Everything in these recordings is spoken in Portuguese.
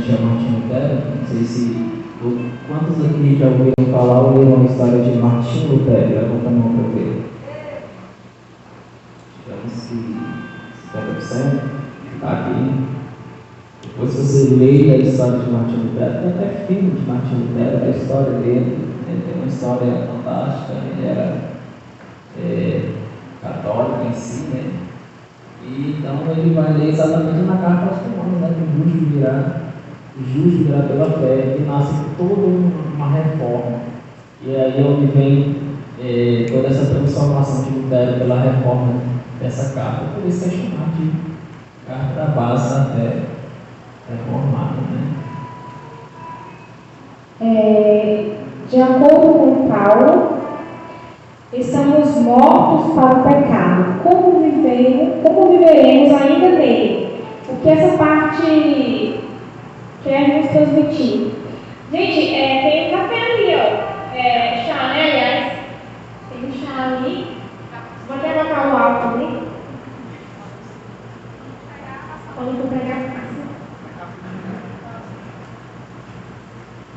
referente a Martim Lutero. Não sei se quantos aqui já ouviram falar ou leram a história de Martim Lutero. Levanta a mão para ver. Digamos que 50% está aqui. Depois você lê a história de Martim Lutero, tem até filme de Martim Lutero, a história dele. Ele tem uma história fantástica. Ele era católico em si, né? E então ele vai ler exatamente na carta aos Romanos, né? Que o justo virá pela fé, que nasce toda uma reforma. E aí é onde vem toda essa transformação de Lutero pela reforma dessa carta. Por isso é chamado de carta da base da fé reformada, né? De acordo com Paulo, estamos mortos para o pecado. Como viveremos ainda nele? O que essa parte quer nos transmitir? Gente, tem um café ali, ó. Chá, né? Aliás, tem um chá ali. Vou até botar o álcool ali. Quando for pegar a casa.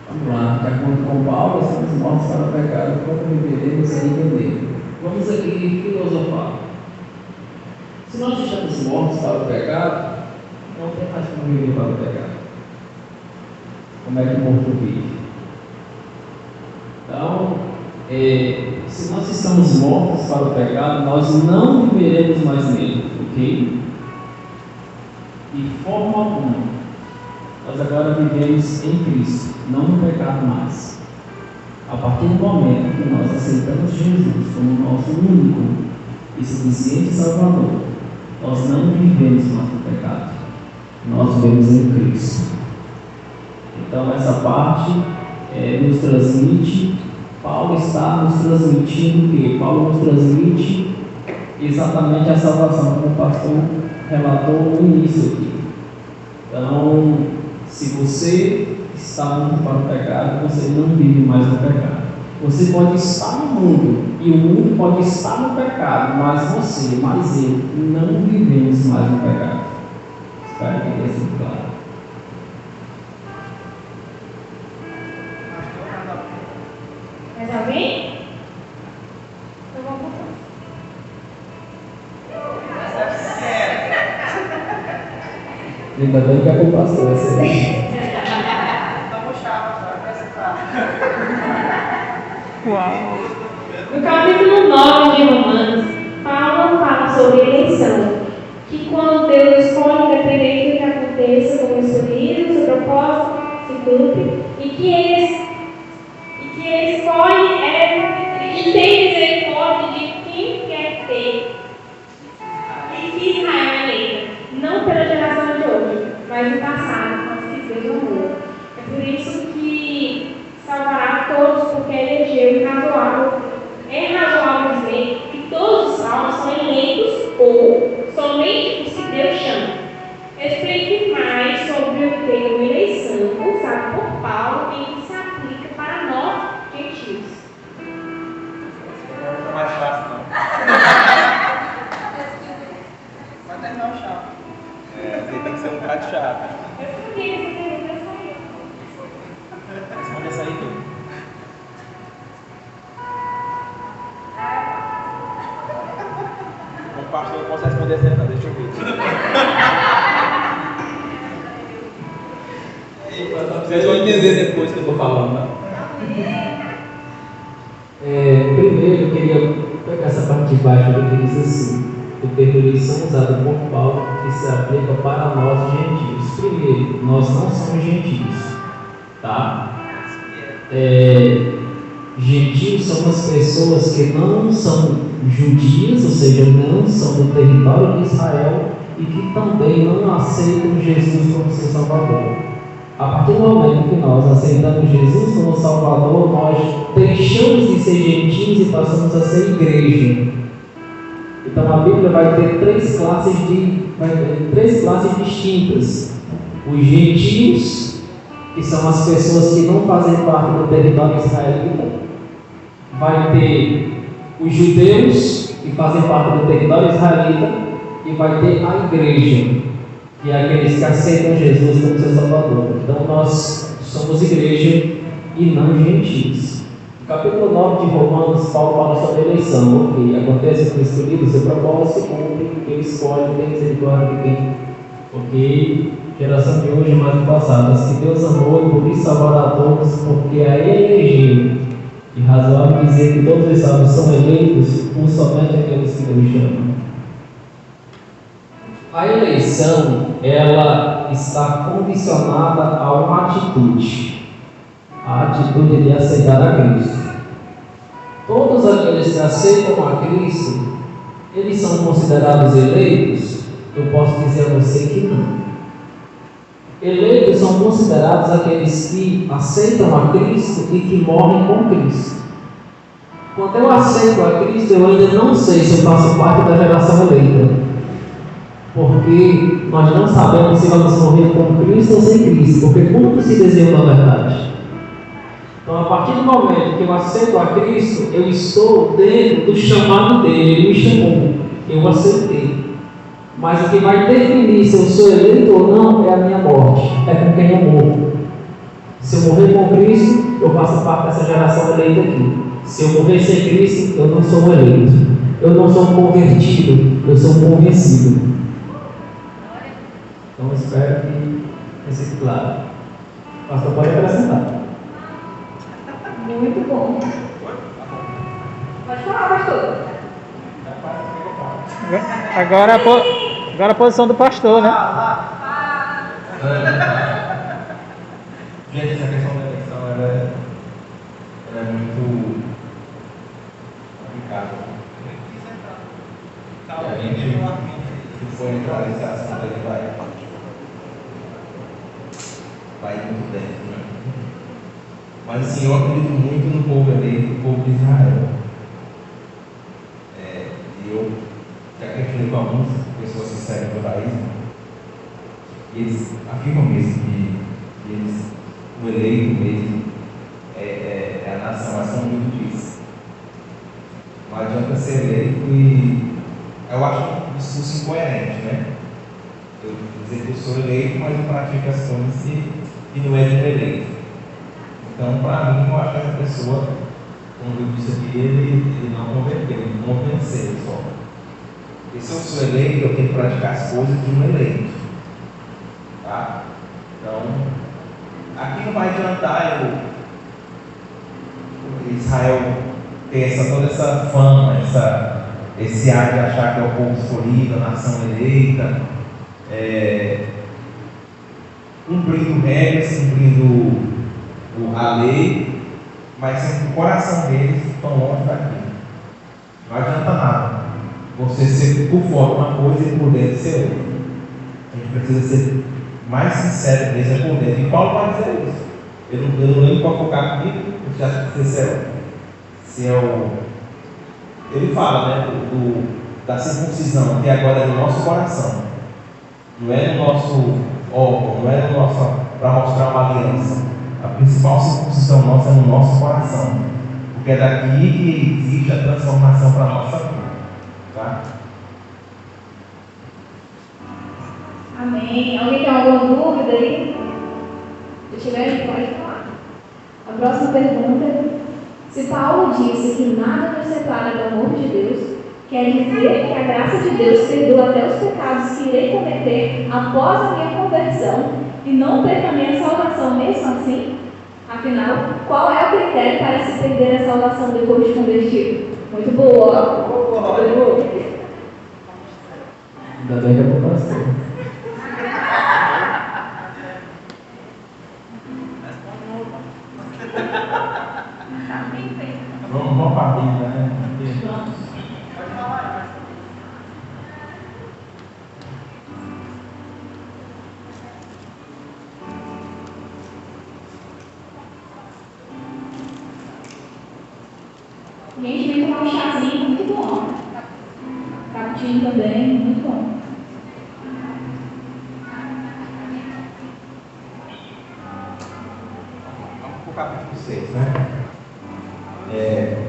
Vamos lá, de acordo com Paulo, estamos mortos para o pecado, como viveremos ainda nele? Vamos aqui filosofar. Se nós estamos mortos para o pecado, não tem mais como viver para o pecado. Como é que o morto vive? Então, se nós estamos mortos para o pecado, nós não viveremos mais nele, ok? De forma alguma. Nós agora vivemos em Cristo, não no pecado mais. A partir do momento que nós aceitamos Jesus como nosso único e suficiente Salvador, nós não vivemos mais no pecado. Nós vivemos em Cristo. Então essa parte nos transmite, Paulo está nos transmitindo o quê? Paulo nos transmite exatamente a salvação, como o pastor relatou no início aqui. Então, se você está muito para o pecado, você não vive mais no pecado. Você pode estar no mundo e o mundo pode estar no pecado, mas você, mais eu, não vivemos mais no pecado. Espero que tenha sido claro. Mais alguém? Eu vou botar. Ainda bem que é com o pastor essa aí. Uau! No capítulo 9 de Romanos, Paulo fala sobre eleição, que quando Deus escolhe, independente do que aconteça com o escolhido, o seu propósito se cumpre, e que ele escolhe e tem misericórdia de quem quer ter, e que Israel é eleita, não pela geração de hoje, mas do passado, quando se fez o amor. É por isso que salvará todos, porque elegeu é razoável dizer que todos os salvos são eleitos ou somente por se Deus chama. Explique mais sobre o termo eleição usado por Paulo e que se aplica para nós, gentios. Não é mais fácil, não. Vai terminar o chá. Você tem que ser um bocado chato. Eu queria que Responde essa aí, tudo. O pastor não posso responder essa aí, não. Deixa eu ver. Vocês vão entender depois que eu estou falando, né? Primeiro eu queria pegar essa parte de baixo que diz assim: o termo eleição usado por Paulo que se aplica para nós gentios. Primeiro, nós não somos gentios, tá? Gentios são as pessoas que não são judias, ou seja, não são do território de Israel e que também não aceitam Jesus como seu Salvador. A partir do momento que nós aceitamos Jesus como Salvador, nós deixamos de ser gentios e passamos a ser igreja. Então a Bíblia vai ter três classes distintas: os gentios, que são as pessoas que não fazem parte do território israelita; vai ter os judeus, que fazem parte do território israelita; e vai ter a igreja. que é aqueles que aceitam Jesus como seu Salvador. Então nós somos igreja e não gentios. No capítulo 9 de Romanos, Paulo fala sobre a eleição. Ok, acontece com o escolhido, seu propósito, cumpre, ele escolhe, tem misericórdia de quem. Ok, geração de hoje mais do passado, as que Deus amou e por isso salvará a todos, porque a ele elegeu. E razoável dizer que todos os salvos são eleitos por somente aqueles que Deus chama. A eleição, ela está condicionada a uma atitude. A atitude de aceitar a Cristo. Todos aqueles que aceitam a Cristo, eles são considerados eleitos? Eu posso dizer a você que não. Eleitos são considerados aqueles que aceitam a Cristo e que morrem com Cristo. Quando eu aceito a Cristo, eu ainda não sei se eu faço parte da geração eleita. Porque nós não sabemos se vamos morrer com Cristo ou sem Cristo. Porque como se desenhou na verdade? Então, a partir do momento que eu aceito a Cristo, eu estou dentro do chamado dele. Ele me chamou, eu aceitei. Mas o que vai definir se eu sou eleito ou não é a minha morte, é com quem eu morro. Se eu morrer com Cristo, eu faço parte dessa geração eleita aqui. Se eu morrer sem Cristo, eu não sou eleito. Eu não sou convertido, eu sou convencido. Então, espero que fique claro. O pastor pode acrescentar. Muito bom. Pode falar, pastor. Agora a posição do pastor, né? Gente, essa questão da eleição ela é muito complicada. E a gente, se for entrar nesse assunto, ele vai muito dentro, né? Mas assim, eu acredito muito no povo eleito, no povo de Israel. E eu já questionei com algumas pessoas que seguem o judaísmo, e eles afirmam mesmo que eles, o eleito mesmo, é a nação, mas são muito disso. Não adianta ser eleito e eu acho um discurso incoerente, né? Eu dizer que eu sou eleito, mas eu pratico as coisas e não é de eleito. Então, para mim, eu acho que essa pessoa, como eu disse aqui, ele não converteu, ele convenceu só. E se eu sou eleito, eu tenho que praticar as coisas de um eleito. Tá? Então, aqui não vai adiantar Israel ter toda essa fama, esse ar de achar que é o povo escolhido, a nação eleita, cumprindo regras, cumprindo a lei, mas sempre o coração deles estão longe daqui. Não adianta nada você ser por fora uma coisa e por dentro ser outra. A gente precisa ser mais sincero mesmo por dentro. E Paulo vai dizer isso. Eu não lembro para focar comigo, eu já sincero. Ele fala, né, da circuncisão, que agora é no nosso coração. Não é no nosso órgão, não é no nosso para mostrar uma aliança. A principal circuncisão nossa é no nosso coração, porque é daqui que existe a transformação para a nossa vida. Tá? Amém. Alguém tem alguma dúvida aí? Se tiver, pode falar. A próxima pergunta: se Paulo disse que nada nos separa do amor de Deus, quer dizer que a graça de Deus perdoa até os pecados que irei cometer após a minha conversão e não perca a minha salvação mesmo assim? Afinal, qual é o critério para se perder a salvação depois de convertido? Muito boa! Ainda bem que é para o pastor. Vamos para a Bíblia, né? Gente, vem tomar um chazinho muito bom. Cappuccino também, muito bom. Vamos para o capítulo 6, né?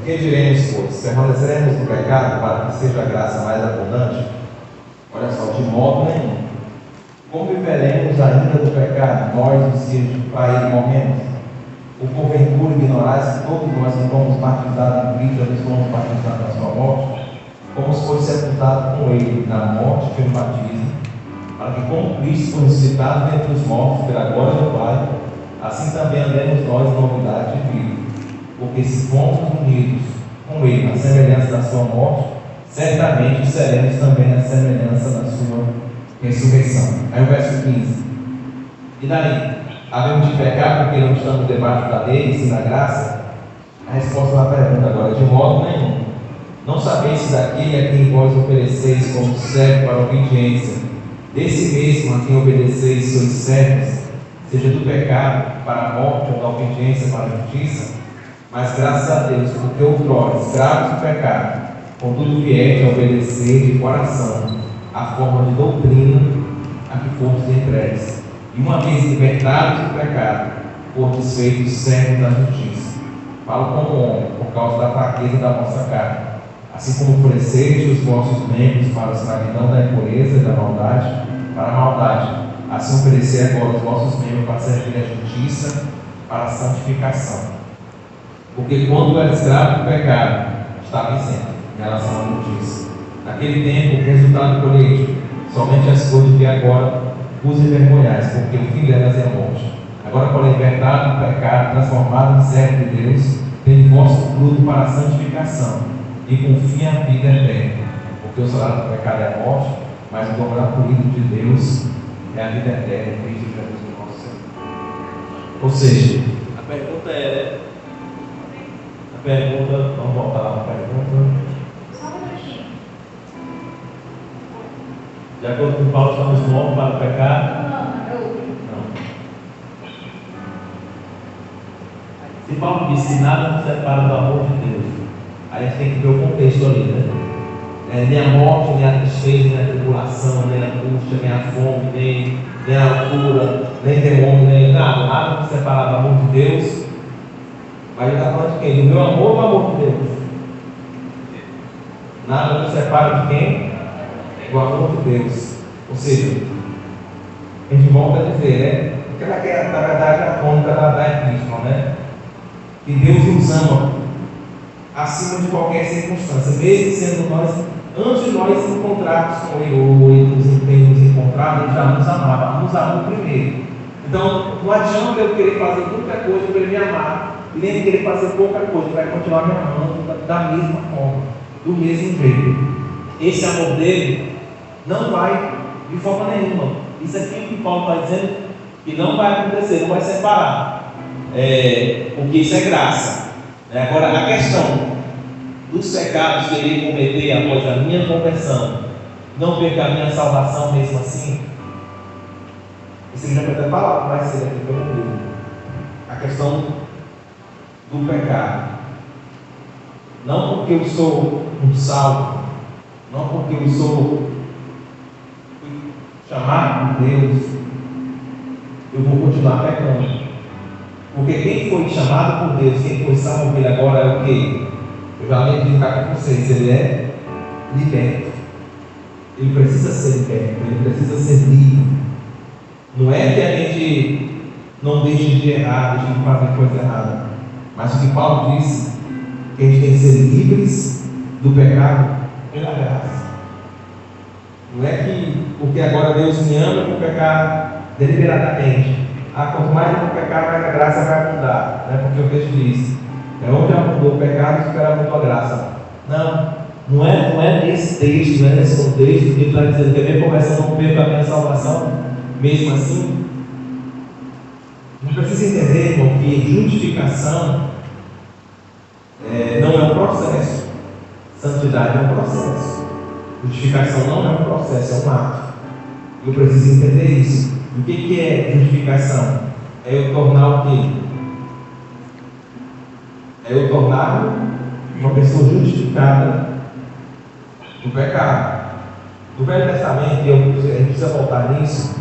Que diremos, pois? Permaneceremos no pecado para que seja a graça mais abundante? Olha só, de modo nenhum. Como viveremos ainda do pecado, nós, os dias que para ele morremos? Ou porventura ignorais que todos nós que fomos batizados em Cristo, já nos fomos batizados na sua morte? Como se fosse sepultado com ele na morte pelo batismo, para que como Cristo foi ressuscitado dentre os mortos pela glória do Pai, assim também andemos nós em novidade de vida. Porque se fomos unidos com ele na semelhança da sua morte, certamente seremos também na semelhança da sua ressurreição. Aí o verso 15. E daí? Havemos de pecar porque não estamos debaixo da lei e sim da graça? A resposta da pergunta agora: de modo nenhum. Não sabeis se daquele a quem vós ofereceis como servo para a obediência, desse mesmo a quem obedeceis sois servos, seja do pecado para a morte ou da obediência para a justiça? Mas graças a Deus, porque outrora, escravos do pecado, contudo vieste a obedecer de coração a forma de doutrina a que fomos entregues. E uma vez libertados do pecado, fomos feitos servos da justiça. Falo como homem, por causa da fraqueza da vossa carne. Assim como ofereceis os vossos membros para a escravidão da impureza e da maldade, para a maldade, assim oferecer agora os vossos membros para servir a justiça, para a santificação. Porque quando era escravo do pecado, estava isento em relação à justiça. Naquele tempo, o resultado coletivo, somente as coisas que agora vos envergonhais, porque o fim delas é a morte. Agora, porém, libertado do pecado, transformado em servo de Deus, tem vosso fruto para a santificação e confia a vida eterna. Porque o salário do pecado é a morte, mas o dom gratuito de Deus é a vida eterna em Cristo Jesus nosso Senhor. Ou seja, a pergunta é. Vamos voltar lá para a pergunta. Só um minutinho. De acordo com Paulo, estamos mortos para o pecado? Não. Se Paulo disse que nada nos separa do amor de Deus, aí a gente tem que ver o contexto ali, né? Nem a morte, nem a tristeza, nem a tribulação, nem a angústia, nem a fome, nem a altura, nem demônio, nem nada nos separa do amor de Deus. Mas ele está falando de quem? Do meu amor ou do amor de Deus? Nada nos separa de quem? Do amor de Deus. Ou seja, a gente volta a dizer, né? Aquela que é, na verdade, a tônica da Epístola, né? Que Deus nos ama acima de qualquer circunstância, mesmo sendo nós, antes de nós nos encontrarmos com Ele, ou Ele nos encontrar, Ele já nos amava, nos amou primeiro. Então, não adianta eu querer fazer muita coisa para Ele me amar, e nem querer fazer pouca coisa, vai continuar me amando da mesma forma, do mesmo jeito. Esse amor dele não vai de forma nenhuma. Isso aqui é o que Paulo está dizendo que não vai acontecer, não vai separar. Porque isso é graça. Agora, a questão dos pecados que ele cometer após a minha conversão, não perca a minha salvação mesmo assim, isso ele já vai até falar mais cedo aqui pelo livro. A questão do pecado. Não porque eu sou um salvo, não porque eu sou chamado por Deus, eu vou continuar pecando. Porque quem foi chamado por Deus, quem foi salvo por Ele agora é o quê? Eu já lembro de ficar com vocês, ele é liberto. Ele precisa ser liberto, ele precisa ser livre. Não é que a gente não deixe de errar, deixe de fazer coisa errada. Mas o que Paulo disse, que a gente tem que ser livres do pecado pela graça. Não é que porque agora Deus me ama que eu pecar deliberadamente. Quanto mais eu vou pecar, mais a graça vai abundar. Não é porque o texto diz, onde abundou o pecado, espera muito a graça. Não é nesse texto, não é nesse contexto que ele está dizendo que a minha conversão não perca a minha salvação. Mesmo assim, não precisa entender, irmão, que justificação não é um processo. Santidade é um processo. Justificação não é um processo, é um ato. Eu preciso entender isso. O que é justificação? É eu tornar o quê? É eu tornar uma pessoa justificada do pecado. No Velho Testamento, e a gente precisa voltar nisso,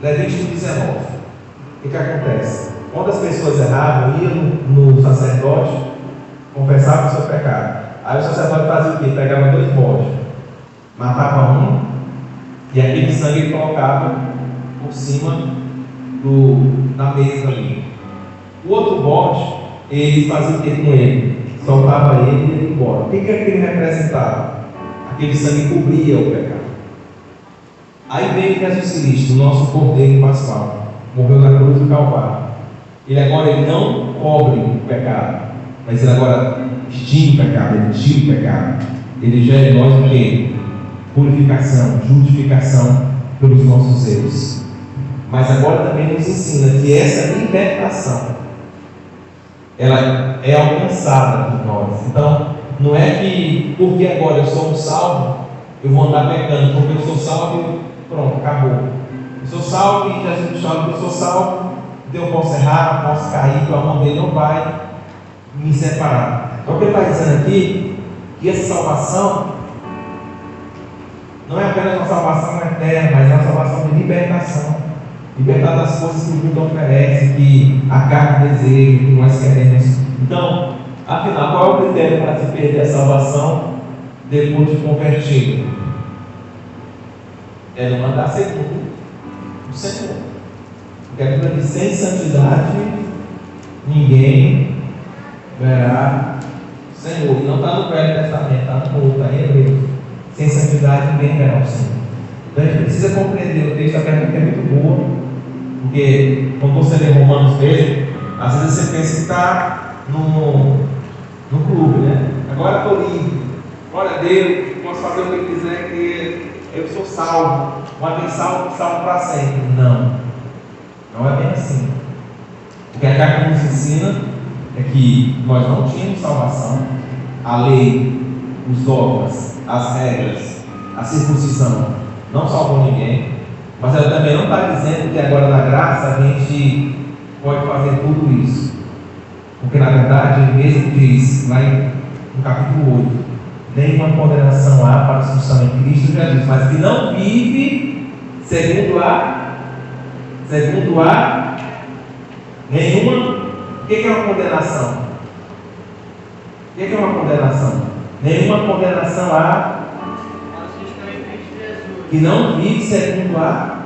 Levítico 19. O que acontece? Quando as pessoas erravam, iam no sacerdote, confessavam o seu pecado. Aí o sacerdote fazia o quê? Pegava 2 bodes, matava um, e aquele sangue ele colocava por cima da mesa ali. O outro bode, eles faziam o que com ele? Soltava ele e ia embora. O que aquele representava? Aquele sangue cobria o pecado. Aí veio Jesus Cristo, o nosso Cordeiro Pascual, morreu na cruz do Calvário. Ele não cobre o pecado, mas ele agora extingue o pecado, ele tira o pecado. Ele gera em nós o quê? Purificação, justificação pelos nossos erros. Mas agora também nos ensina que essa libertação, ela é alcançada por nós. Então, não é que porque agora eu sou um salvo, eu vou andar pecando, porque eu sou salvo e pronto, acabou. Eu sou salvo e Jesus me chama que eu sou salvo, então eu posso errar, posso cair, então a mão dele não vai me separar. Então o que ele está dizendo aqui, que essa salvação não é apenas uma salvação eterna, mas é uma salvação de libertação. Libertar das coisas que o mundo oferece, que a carne deseja, que nós queremos. Então, afinal, qual é o critério para se perder a salvação depois de convertido? É não andar segundo o Senhor. Porque a Bíblia diz: sem santidade ninguém verá o Senhor. E não está no Velho Testamento, está no Novo, está em Hebreus. Sem santidade ninguém verá o Senhor. Então a gente precisa compreender o texto, a pergunta é muito boa. Porque quando você lê Romanos mesmo, às vezes você pensa que está no clube, né? Agora estou livre, glória a Deus, posso fazer o que eu quiser, que eu sou salvo, mas tem salvo para sempre. Não é bem assim. O que a carta nos ensina é que nós não tínhamos salvação. A lei, os dogmas, as regras, a circuncisão não salvou ninguém. Mas ela também não está dizendo que agora na graça a gente pode fazer tudo isso. Porque na verdade ele mesmo diz lá no capítulo 8: nenhuma condenação há para os que estão em Cristo Jesus, mas que não vive segundo a nenhuma. O que é uma condenação? O que é uma condenação? Nenhuma condenação há que não vive segundo a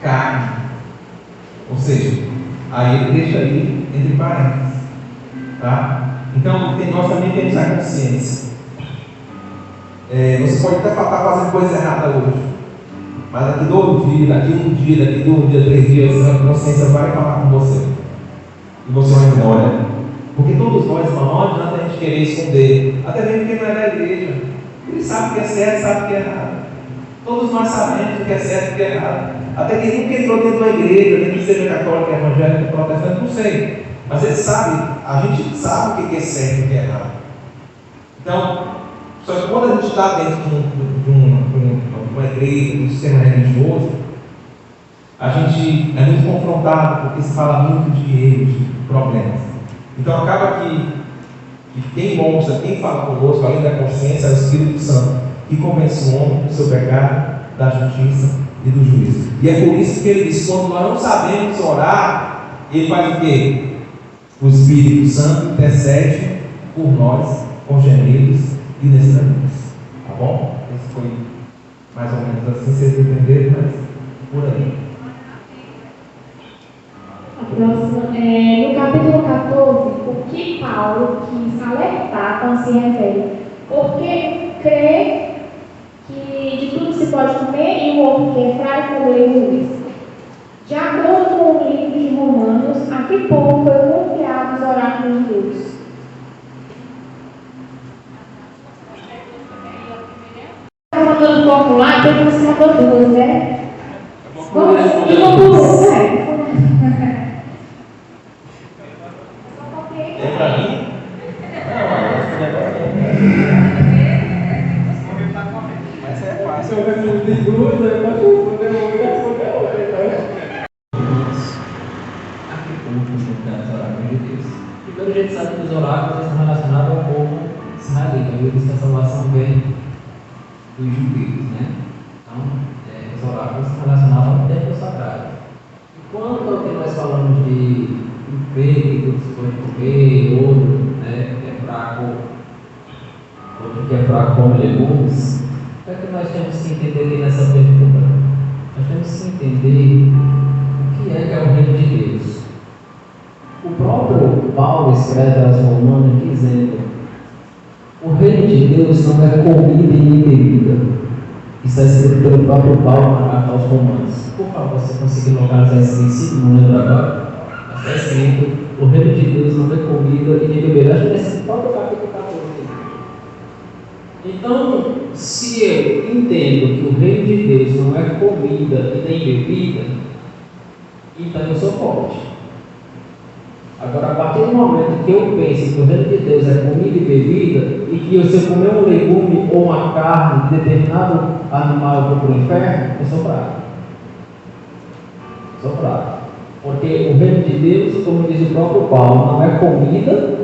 carne. Ou seja, aí ele deixa aí entre parênteses. Tá? Então, nós também temos a consciência. Você pode até estar fazendo coisa errada hoje, mas daqui 2 dias, daqui 1 dia, daqui 2 dias, 3 dias, a consciência vai falar com você. E você vai dizer: olha, porque todos nós, irmão, não adianta a gente querer esconder, até mesmo quem não é da igreja. Ele sabe o que é certo, sabe o que é errado. Todos nós sabemos o que é certo e o que é errado. Até quem nunca entrou dentro da igreja, nem que seja católica, evangélica, protestante, não sei. Mas ele sabe, a gente sabe o que é certo e o que é errado. Então, só que quando a gente está dentro de uma igreja, de um sistema religioso, a gente é muito confrontado, porque se fala muito de erros, de problemas. Então acaba que quem mostra, quem fala conosco, além da consciência, é o Espírito Santo, que convence o homem do seu pecado, da justiça e do juízo. E é por isso que ele diz: quando nós não sabemos orar, ele faz o quê? O Espírito Santo intercede por nós com gemidos inexprimíveis. Tá bom? Esse foi mais ou menos assim, vocês entenderam, mas por aí. A próxima, no capítulo 14, o que Paulo quis alertar quando se refere: porque crê que de tudo se pode comer e o outro que é fraco como legumes. De acordo com o livro de Romanos, a que povo foi confiado os oráculos de Deus? Está mandando um pouco lá, então você mandou 2, né? Vamos, e uma por uma, É para mim? Não, acho que agora Essa é fácil. Se eu responder 2, eu posso responder outra. A que povo confiar nos oráculos de Deus? Primeiro, a gente sabe que os oráculos estão relacionados ao povo israelita. Eu disse que a salvação vem dos judeus, né? Então, os oráculos estão relacionados ao templo sagrado. E quanto ao que nós falamos de emprego, que você pode comer, outro, né, que é fraco, outro que é fraco como legumes, o que é que nós temos que entender aqui nessa pergunta? nós temos que entender o que é o reino de Deus. O próprio Paulo escreve aos Romanos dizendo: o reino de Deus não é comida e nem bebida. Isso é escrito pelo próprio Paulo na carta aos Romanos. Por favor, se conseguir localizar esse princípio, não lembro agora. Está escrito: o reino de Deus não é comida e nem bebida. Acho que nesse próprio capítulo 14. Então, se eu entendo que o reino de Deus não é comida e nem bebida, então eu sou forte. Agora, a partir do momento que eu penso que o reino de Deus é comida e bebida, e que se eu comer um legume ou uma carne de determinado animal eu vou para o inferno, eu sou fraco. Sou fraco. Porque o reino de Deus, como diz o próprio Paulo, não é comida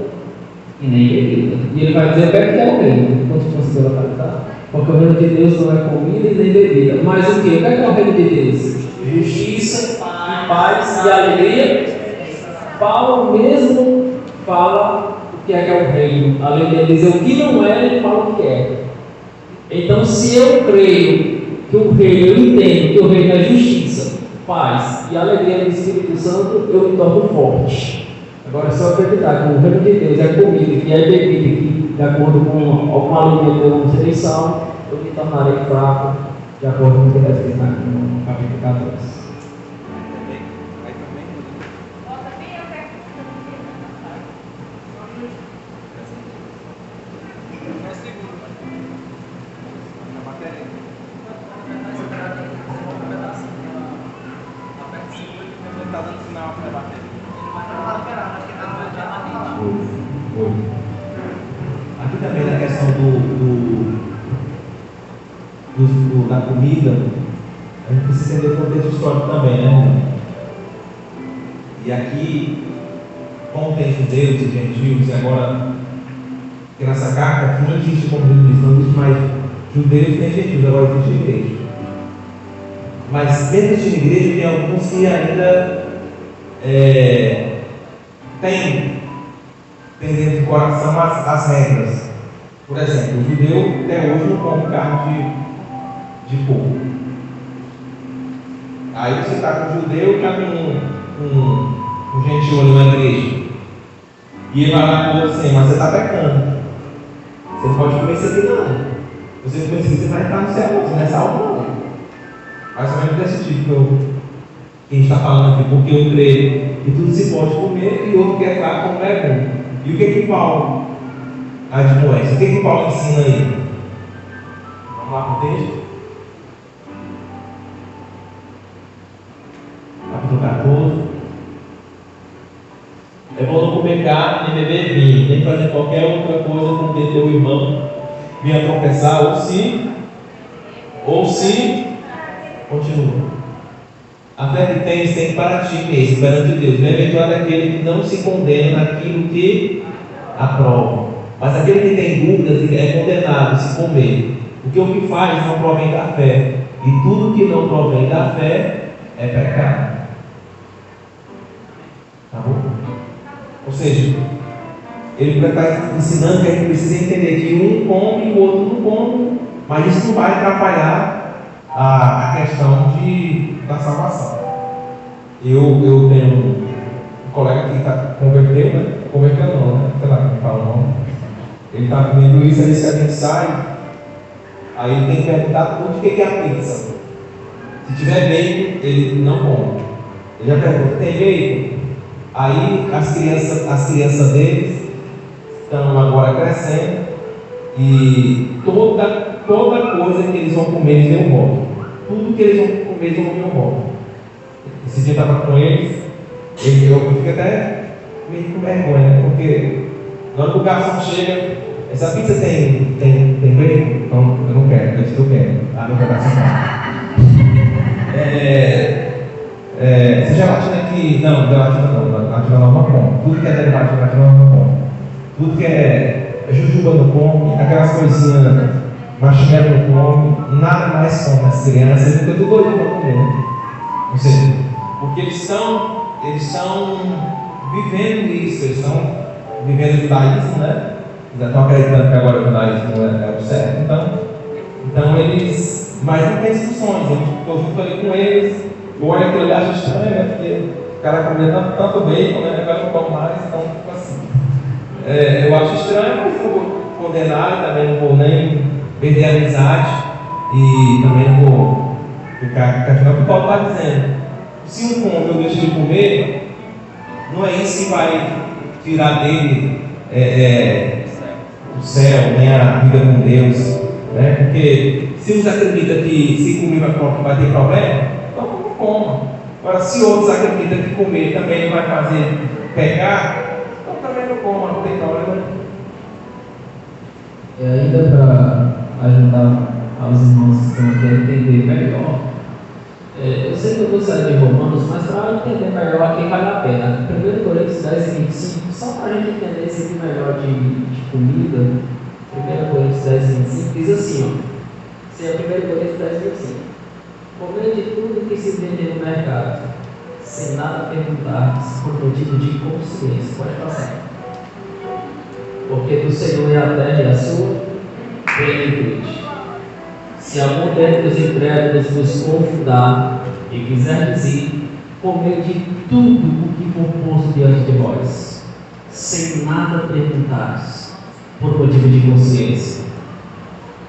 e nem bebida. E ele vai dizer até que é o reino, quando você conseguir localizar. Porque o reino de Deus não é comida e nem bebida. Mas o que? O que é o reino de Deus? Justiça, paz e alegria. Paulo mesmo fala o que é o reino. Além de dizer o que não é, ele fala o que é. Então, se eu creio que o reino, eu entendo que o reino é justiça, paz e alegria do Espírito Santo, eu me torno forte. Agora, se eu acreditar que o reino de Deus é comida, que é bebida, que de acordo com alguma alimento eu não serei salvo, eu me tornarei fraco, de acordo com o que está escrito no capítulo 14. Aqui também na questão da comida, a gente precisa entender o contexto histórico também, né? E aqui, como tem judeus e gentios, e agora, porque nessa carta aqui não existe, como Jesus disse, não existe mais judeus nem gentios, agora existe igreja. Mas dentro dessa igreja tem alguns que ainda têm dentro do coração as regras. Por exemplo, o judeu até hoje não come carne de porco. Aí você está com o judeu e está com um gentil ali na igreja. E ele vai lá e diz assim: mas você está pecando. Você não pode comer isso aqui não. Você não pensa que você vai estar no céu, você não é salvo não. Mais ou menos desse tipo que a gente está falando aqui, porque eu creio que tudo se pode comer e outro quer lá como é bom. E o que Paulo admoesta? O que Paulo ensina aí? Vamos lá para o texto? Capítulo 14. É bom não comer carne, nem beber vinho, nem fazer qualquer outra coisa com que teu irmão venha tropeçar, ou se continua. A fé que tens tem para ti mesmo, perante Deus. Bem-aventurado é aquele que não se condena naquilo que aprova. Mas aquele que tem dúvidas é condenado se comer. Porque o que faz não provém da fé. E tudo que não provém da fé é pecado. Tá bom? Ou seja, ele está ensinando que a gente precisa entender que um come e o outro não come. Mas isso não vai atrapalhar a questão da salvação. Eu tenho um colega que converteu, né? Converteu não, né? Sei lá como fala o nome. Ele está vendo isso, aí se a gente sai, aí ele tem que perguntar onde que é a pizza. Se tiver bacon, ele não come. Ele já pergunta: tem bacon? Aí as crianças deles estão agora crescendo e toda coisa que eles vão comer, eles dão voto. Tudo que eles vão comer, eles vão comer um voto. Esse dia eu estava com eles, eu fico até meio com vergonha, né? Porque na hora que o garçom chega, essa pizza tem bacon? Então eu não quero, eu disse que eu quero. Ah, não quero garçom. Essa gelatina aqui, não, gelatina não como. Tudo que é derivado de gelatina não como. Tudo que é jujuba não come, aquelas coisinhas, marshmallow não come, nada mais come as crianças, porque eu estou doido para comer, né? Ou seja, porque eles estão vivendo isso, eles estão vivendo o judaísmo, né? Eles estão acreditando que agora o judaísmo é o certo, então eles mas não tem discussões. Eu estou junto ali com eles, eu olho aquilo ali, acho estranho, né? Porque o cara comia tanto bacon, né? Agora não come mais, então tipo assim. Eu acho estranho, mas não vou condenar, também não vou nem perder a amizade e também não vou ficar questionando o que o Paulo está dizendo. Se um come ou deixa de comer, não é isso que vai tirar dele o céu, nem a vida com Deus, né? Porque se uns acreditam que se comer vai ter problema, então não coma. Agora, se outros acreditam que comer também vai fazer pecar, então também não coma, não tem problema. E ainda para ajudar aos irmãos que estão aqui a entender melhor, eu sei que eu vou sair de Romanos, mas para entender melhor aqui vale a pena. 1 Coríntios 10 e 25, só para a gente entender esse aqui melhor de comida, 1 Coríntios 10 e 25 diz assim, ó, se é 1 Coríntios 10 e 25, comer de tudo que se vende no mercado, sem nada perguntar, por motivo de consciência. Pode passar. Porque do Senhor é a terra e a sua plenitude. Se algum dos incrédulos vos confundar e quiser dizer, comer de tudo o que for posto diante de vós, sem nada perguntares, por motivo de consciência.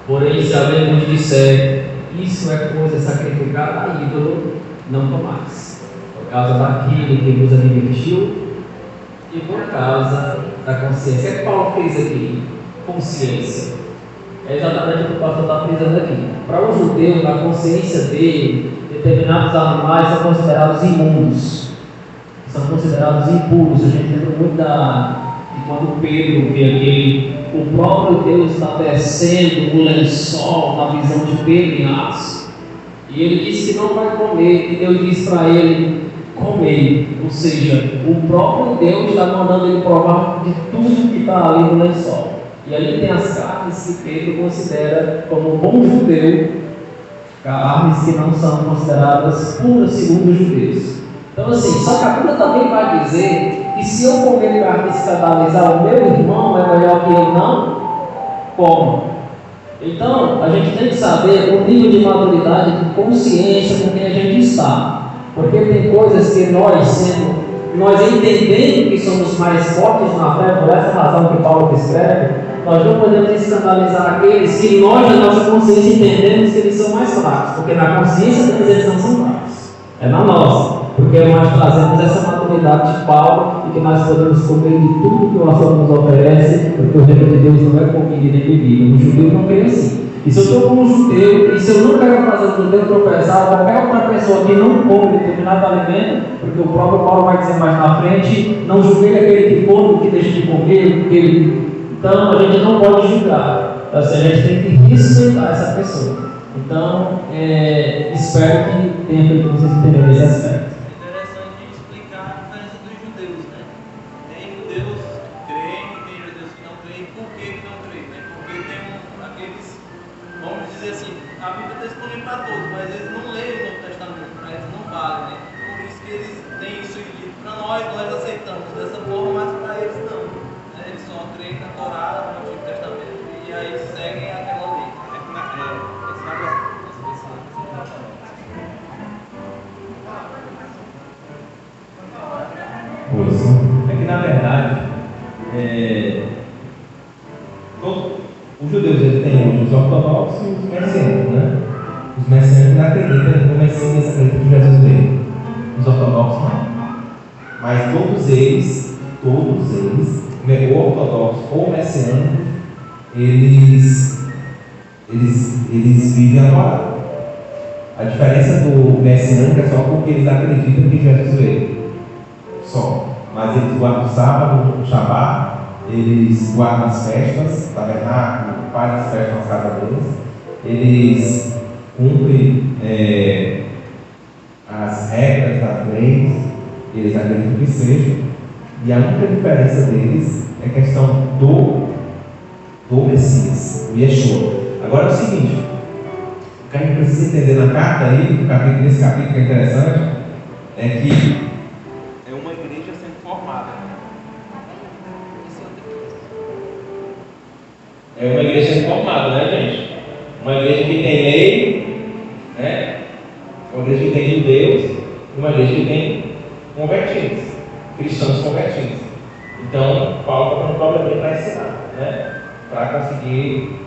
Porém, se alguém vos disser, isso é coisa sacrificada a ídolo, não tomais, por causa daquele que vos advertiu e por causa da consciência. O que Paulo fez aqui? Consciência. É exatamente o que o pastor está frisando aqui. Para o judeu, na consciência dele, determinados animais são considerados imundos, são considerados impuros. A gente lembra muito de quando Pedro vê o próprio Deus está descendo o lençol na visão de Pedro em Atos, e ele disse que não vai comer, e Deus disse para ele, comer, ou seja, o próprio Deus está mandando ele provar de tudo que está ali no lençol. E ali tem as carnes que Pedro considera como um bom judeu, carnes que não são consideradas puras segundo os judeus. Então assim, só que a Bíblia também vai dizer que se eu comer carne e escandalizar o meu irmão, é melhor que eu não coma. Então, a gente tem que saber o nível de maturidade, de consciência com quem a gente está. Porque tem coisas que nós entendendo que somos mais fortes na fé, por essa razão que Paulo escreve, nós não podemos escandalizar aqueles que nós, na nossa consciência, entendemos que eles são mais fracos, porque na consciência deles eles não são fracos, é na nossa, porque nós trazemos essa maturidade de Paulo e que nós podemos comer de tudo que o Senhor nos oferece, porque o reino de Deus não é comida nem bebida. O judeu não pensa assim. E se eu estou como um judeu, e se eu não quero fazer o judeu tropeçar, qualquer outra pessoa que não come determinado alimento, porque o próprio Paulo vai dizer mais na frente, não julguei aquele que come, o que deixa de comer, porque ele... Então a gente não pode julgar, a gente tem que respeitar essa pessoa. Então, espero que tenha feito vocês entenderem esse aspecto. É interessante explicar a diferença dos judeus, né? Tem judeus que creem, tem judeus que não creem. Por que não creem? Né? Porque tem aqueles, vamos dizer assim, a Bíblia está disponível para todos, mas eles não leem o Novo Testamento, para eles não vale, né? Por isso que eles têm isso escrito para nós aceitamos dessa forma, mas para eles não. Eles só creem na Torá, no Antigo Testamento, e aí seguem aquela lei. É que na verdade, os judeus eles têm os ortodoxos e os messiânicos, né? Os messiânicos não acreditam no Messias, acreditam que Jesus veio. Os ortodoxos não. Mas todos eles, o ortodoxo ou o messiânico, eles vivem a Torá. A diferença do messiânico é só porque eles acreditam que Jesus veio. Só. Mas eles guardam o sábado, o Shabá, eles guardam as festas, tabernáculo, fazem as festas nas casas deles, eles cumprem as regras das leis, eles acreditam que seja, e a única diferença deles é a questão do Messias, o Yeshua. Agora é o seguinte, o que a gente precisa entender na carta aí, nesse capítulo que é interessante, é que é uma igreja sendo formada. É uma igreja sendo formada, né, gente? Uma igreja que tem lei, né? Uma igreja que tem judeus, e uma igreja que tem convertidos, cristãos convertidos. Então, Paulo está dando problema para ensinar, né? Para conseguir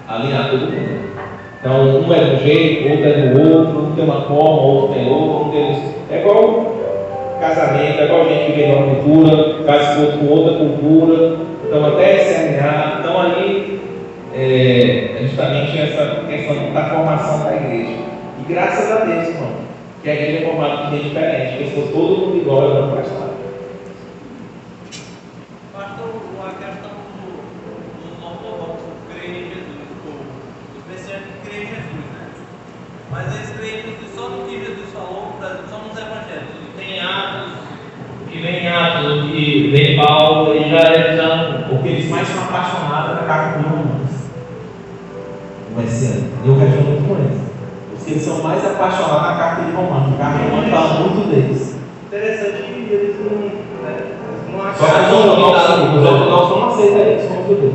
alinhar todo mundo. Então, um é do jeito, outro é do outro, um tem uma forma, outro tem outra, um tem... É igual casamento, é igual gente que vem de uma cultura, casa com outra cultura, então até se alinhar. Então, ali é justamente essa questão da formação da igreja. E graças a Deus, irmão, que a igreja é formada de gente diferente, porque se for todo mundo igual, ela não faz nada. Pastor, a questão dos ortodoxos creem em Jesus, os messiânicos creem em Jesus, né? Mas eles creem só no que Jesus falou, só nos evangelhos. Tem Atos, Que vem Atos, que vem Paulo, e já porque eles mais são apaixonados da carta de Romanos. Eu quero muito com eles. Porque eles são mais apaixonados na carta de Romanos. A carta de Romanos fala muito deles. interessante que eles não Só que os ortodoxos não aceitam isso como judeu.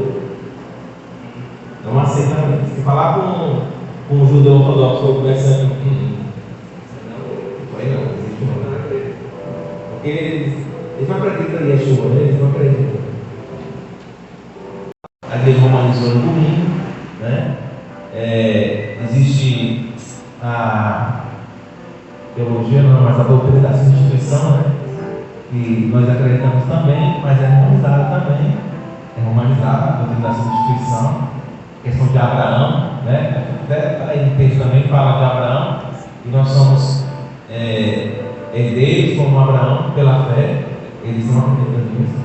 Não aceitam isso. Se falar com um judeu ortodoxo ou conversando, não existe não. Porque eles não acreditam em Yeshua, né? Eles não acreditam. A igreja romanizou no domingo, né? Existe a teologia, não, mas a doutrina da substituição, né? Que nós acreditamos também, mas é romanizada também. É romanizada a doutrina da substituição, questão de Abraão, né? Até em texto também fala de Abraão, e nós somos herdeiros como Abraão pela fé. Eles não acreditam nisso.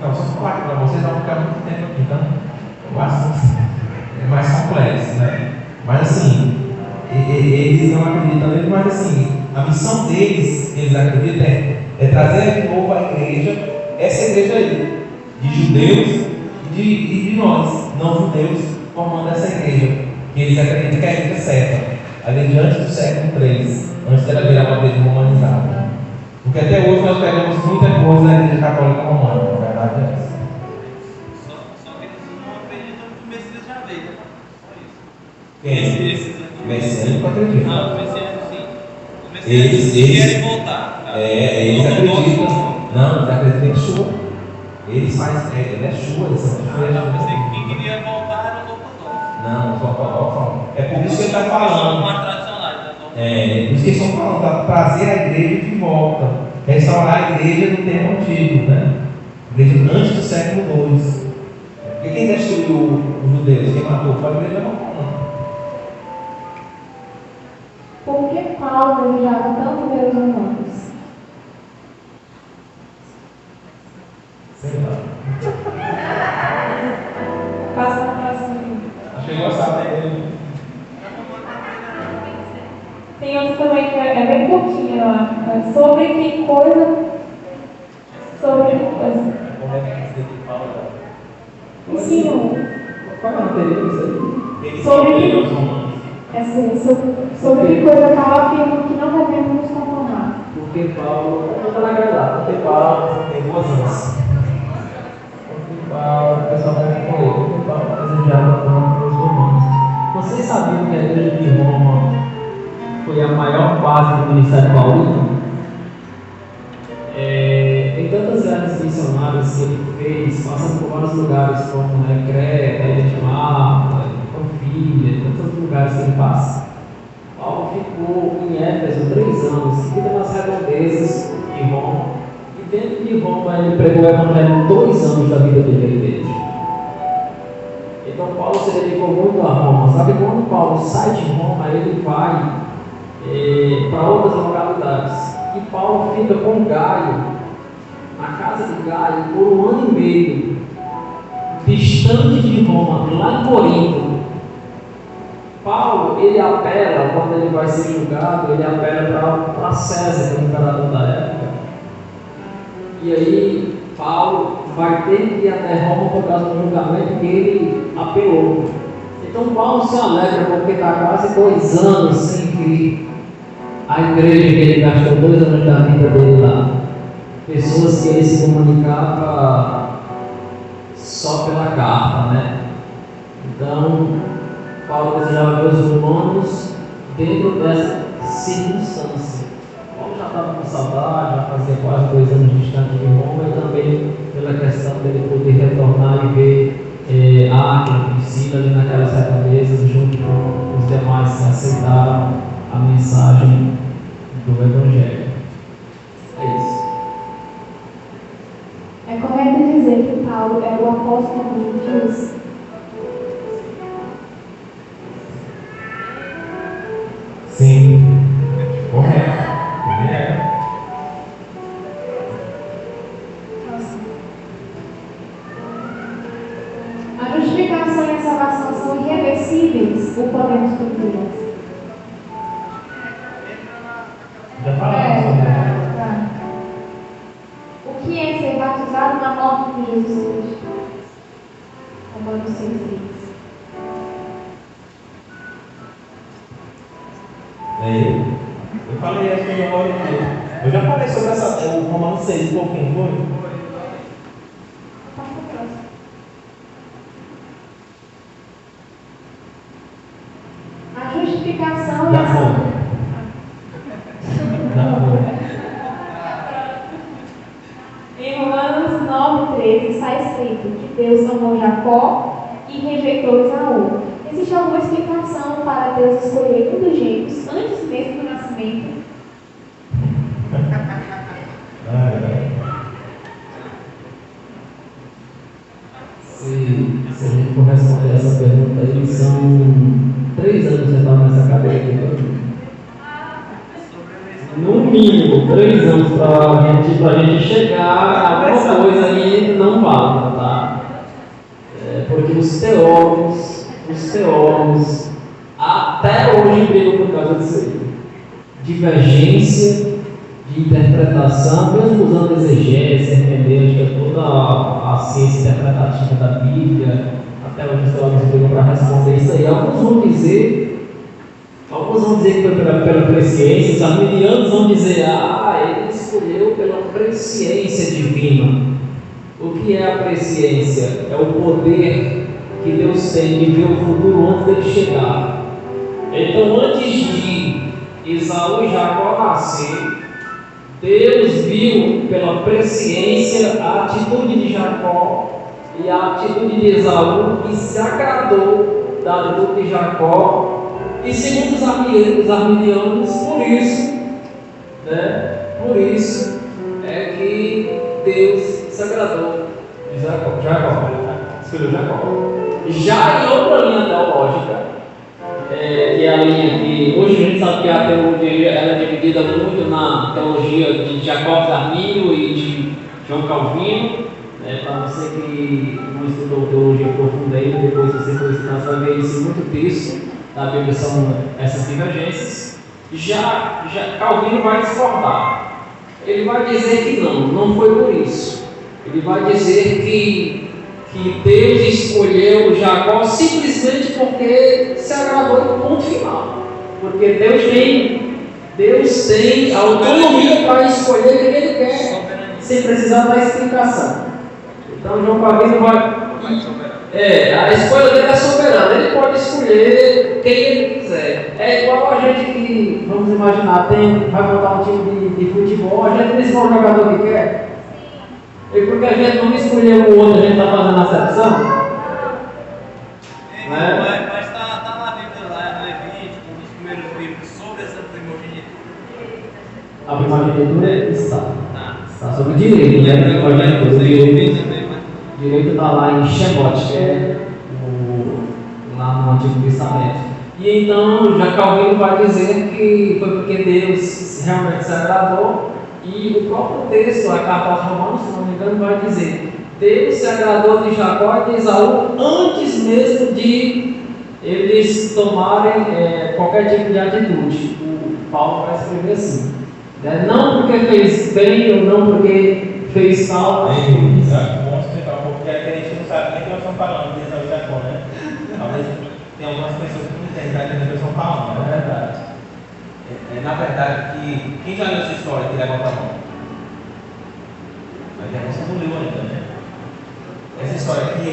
Não, só falar para vocês, vão ficar muito tempo aqui, então eu acho que é mais complexo, né? Mas assim, eles não acreditam nele, mas assim, a missão deles, eles acreditam, é trazer de novo a igreja, essa igreja aí, de judeus e de nós, não judeus, formando essa igreja, que eles acreditam que é a igreja certa, ali antes do século III, antes dela virar uma igreja romanizada. Porque até hoje nós pegamos muita coisa da igreja católica romana, na verdade é essa. Só que eles não acreditam que o Messias já veio, né? Só isso. Quem? Esses aqui. Messiânico acredita. Não, os messiânicos sim. Os messiânicos querem voltar. Tá? Eles acreditam. Não, eles acreditam em Yeshua. Eles fazem, ele é Yeshua, eles são diferentes. Eu pensei que quem queria voltar era os ortodoxos. Não, os ortodoxos. É por isso que ele está São falando. mais tradicionais, né? Por isso que eles estão falando, para trazer a igreja de volta. Restaurar a igreja no tempo antigo, né? Igreja antes do século II. Porque quem destruiu os judeus? Quem matou? Foi a igreja romana. Por que Paulo desejava tanto ver os romanos? Sei lá. Passa na próxima. Acho que ele gostava dele. Tem outro também que é bem curtinho lá. É sobre que coisa. Sobre que coisa. Como é que você fala? Ensino. Qual é a anterior isso aí? Sobre os romanos. Sobre que coisa Paulo afirma que não devemos nos conformar. Porque Paulo, não vai agradar, porque Paulo Tem duas anos. Porque Paulo, o pessoal vai concluir, porque Paulo desejava tanto os romanos. Vocês sabiam que a igreja de Roma foi a maior base do ministério paulino? Tem tantas viagens missionárias que ele fez, passando por vários lugares, como Creta, Edmar, Panfilha, tantos lugares que ele passa. Paulo ficou em Éfeso 3 anos, fica nas redondezas de Roma, e dentro de Roma ele pregou o evangelho 2 anos da vida dele. Então Paulo se dedicou muito a Roma. Sabe, quando Paulo sai de Roma, ele vai para outras localidades. E Paulo fica com Gaio, na casa de Gaio, por 1 ano e meio, distante de Roma, lá em Corinto. Paulo, ele apela, quando ele vai ser julgado, ele apela para César, que é o imperador da época. E aí, Paulo vai ter que ir até Roma por causa do julgamento que ele apelou. Então, Paulo se alegra porque está quase 2 anos sem vir à igreja que ele gastou 2 anos da vida dele lá. Pessoas que ele se comunicava só pela carta, né? Então, Paulo dentro dessa circunstância. Paulo já estava com saudade, já fazia quase 2 anos distante de Roma, e também pela questão dele poder retornar e ver Áquila e Priscila ali naquelas redondezas, junto com os demais que aceitaram a mensagem do Evangelho. É isso. É correto dizer que Paulo é o apóstolo de Jesus? Sim, correto. Ele é. A justificação e a salvação são irreversíveis, ou podemos concluir? Já falamos sobre isso. O que é ser batizado na morte de Jesus Cristo? Romanos 6:3. Eu falei essa memória aqui. Eu já falei sobre o Romanos 6 um pouquinho, foi? A justificação e Já a foi. salvação. Já foi. Em Romanos 9:13 está escrito que Deus amou Jacó e rejeitou Esaú. Existe alguma explicação para Deus escolher um dos gêmeos antes mesmo do nascimento? Se a gente for responder essa pergunta aí, são 3 anos sentado nessa cadeira aqui, né? No mínimo 3 anos para a gente chegar a alguma coisa aí não válida, tá? Porque os teólogos até hoje brigam por causa disso aí. Divergência de interpretação, mesmo usando exegese, hermenêutica, toda a ciência interpretativa da Bíblia, até hoje os teólogos brigam para responder isso aí. Alguns vão dizer que foi pela presciência, os arminianos vão dizer, ele escolheu pela presciência divina. O que é a presciência? É o poder que Deus tem de ver o futuro antes dele chegar. Então, antes de Esaú e Jacó nascer, Deus viu pela presciência a atitude de Jacó e a atitude de Esaú e se agradou da atitude de Jacó. E segundo os arminianos, por isso é que Deus se agradou de Jacó, escolheu Jacó. Já em outra linha teológica, que é a linha que hoje a gente sabe que a teologia ela é dividida muito na teologia de Jacob Arminio e de João Calvino. Para você que não estudou teologia profunda ainda, depois você for estudar, você vai ver isso em muito texto da Bíblia, são essas divergências. Já Calvino vai discordar. Ele vai dizer que não foi por isso. Ele vai dizer que Deus escolheu Jacó simplesmente porque se agradou no ponto final. Porque Deus tem autonomia para escolher quem Ele quer, sem precisar da explicação. Então João Calvino vai. A escolha dele é soberana, ele pode escolher quem ele quiser. É igual a gente que, vamos imaginar, vai montar um time de futebol, a gente não escolhe o jogador que quer. E porque a gente não escolheu o outro, a gente está fazendo acepção? Mas está na Bíblia, lá no Levítico, um dos primeiros livros, sobre essa primogenitura. A primogenitura está sobre direito, né? O direito está lá em Shemot, que é lá no Antigo Testamento. E então, já Calvino vai dizer que foi porque Deus realmente se agradou. E o próprio texto, a carta aos Romanos, se não me engano, vai dizer: Deus se agradou de Jacó e de Esaú antes mesmo de eles tomarem qualquer tipo de atitude. O Paulo vai escrever assim: não porque fez bem ou não porque fez tal. Vamos explicar um pouco, porque a gente não sabe nem o que nós estamos falando de Esaú e Jacó, né? Talvez tem algumas pessoas que não entendem o que nós estamos falando, não é verdade? Na verdade, quem já leu essa história que levanta a mão? Mas você não leu ainda, né? Essa história aqui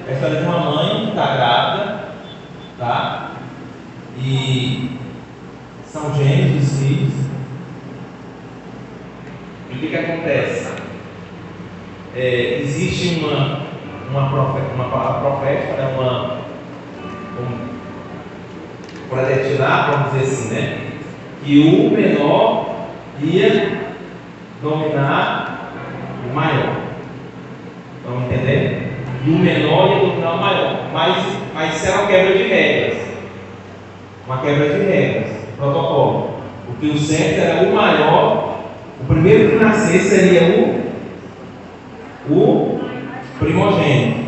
é a história de uma mãe que está grávida, tá? E são gêmeos os filhos. E o que acontece? Existe uma palavra profética, né? Predestinar, vamos dizer assim, né? Que o menor ia dominar o maior. Estão entendendo? E o menor ia dominar o maior. Mas isso era uma quebra de regras. Uma quebra de regras. Protocolo. Porque o certo era o maior. O primeiro que nascer seria o primogênito.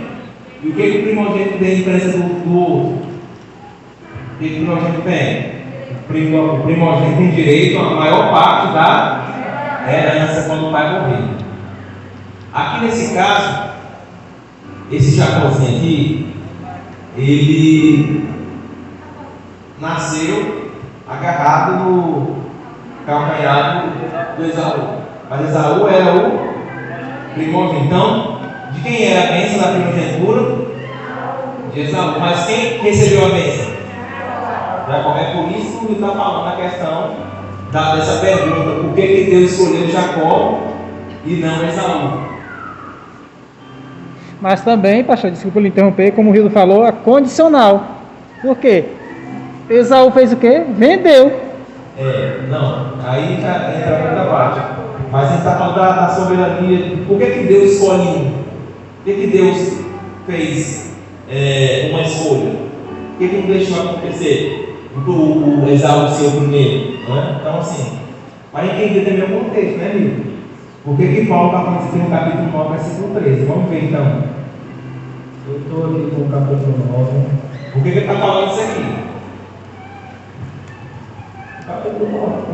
E o que o primogênito tem diferença do outro? O que o primogênito tem? O primogênito tem direito à maior parte da herança quando o pai morrer. Aqui nesse caso, esse Jacózinho aqui, ele nasceu agarrado no calcanhar do Esaú. Mas Esaú era o primogênito. Então, de quem era a bênção da primogenitura? De Esaú. Mas quem recebeu a bênção? Jacó. É por isso que ele está falando a questão dessa pergunta: por que Deus escolheu Jacó e não Esaú? Mas também, pastor, desculpa lhe interromper, como o Rildo falou, é condicional. Por quê? Esaú fez o quê? Vendeu. Não, aí já entra outra parte. Mas a gente está falando da soberania. Por que Deus escolhe um? Por que Deus fez uma escolha? Por que não deixou acontecer o Esaú ser o primeiro? Né? Então, assim, para entender também o contexto, né, Rildo? Por que Paulo está falando isso aqui no capítulo 9, versículo 13? Vamos ver então. Eu estou aqui com o capítulo 9. Por que ele está falando isso aqui? No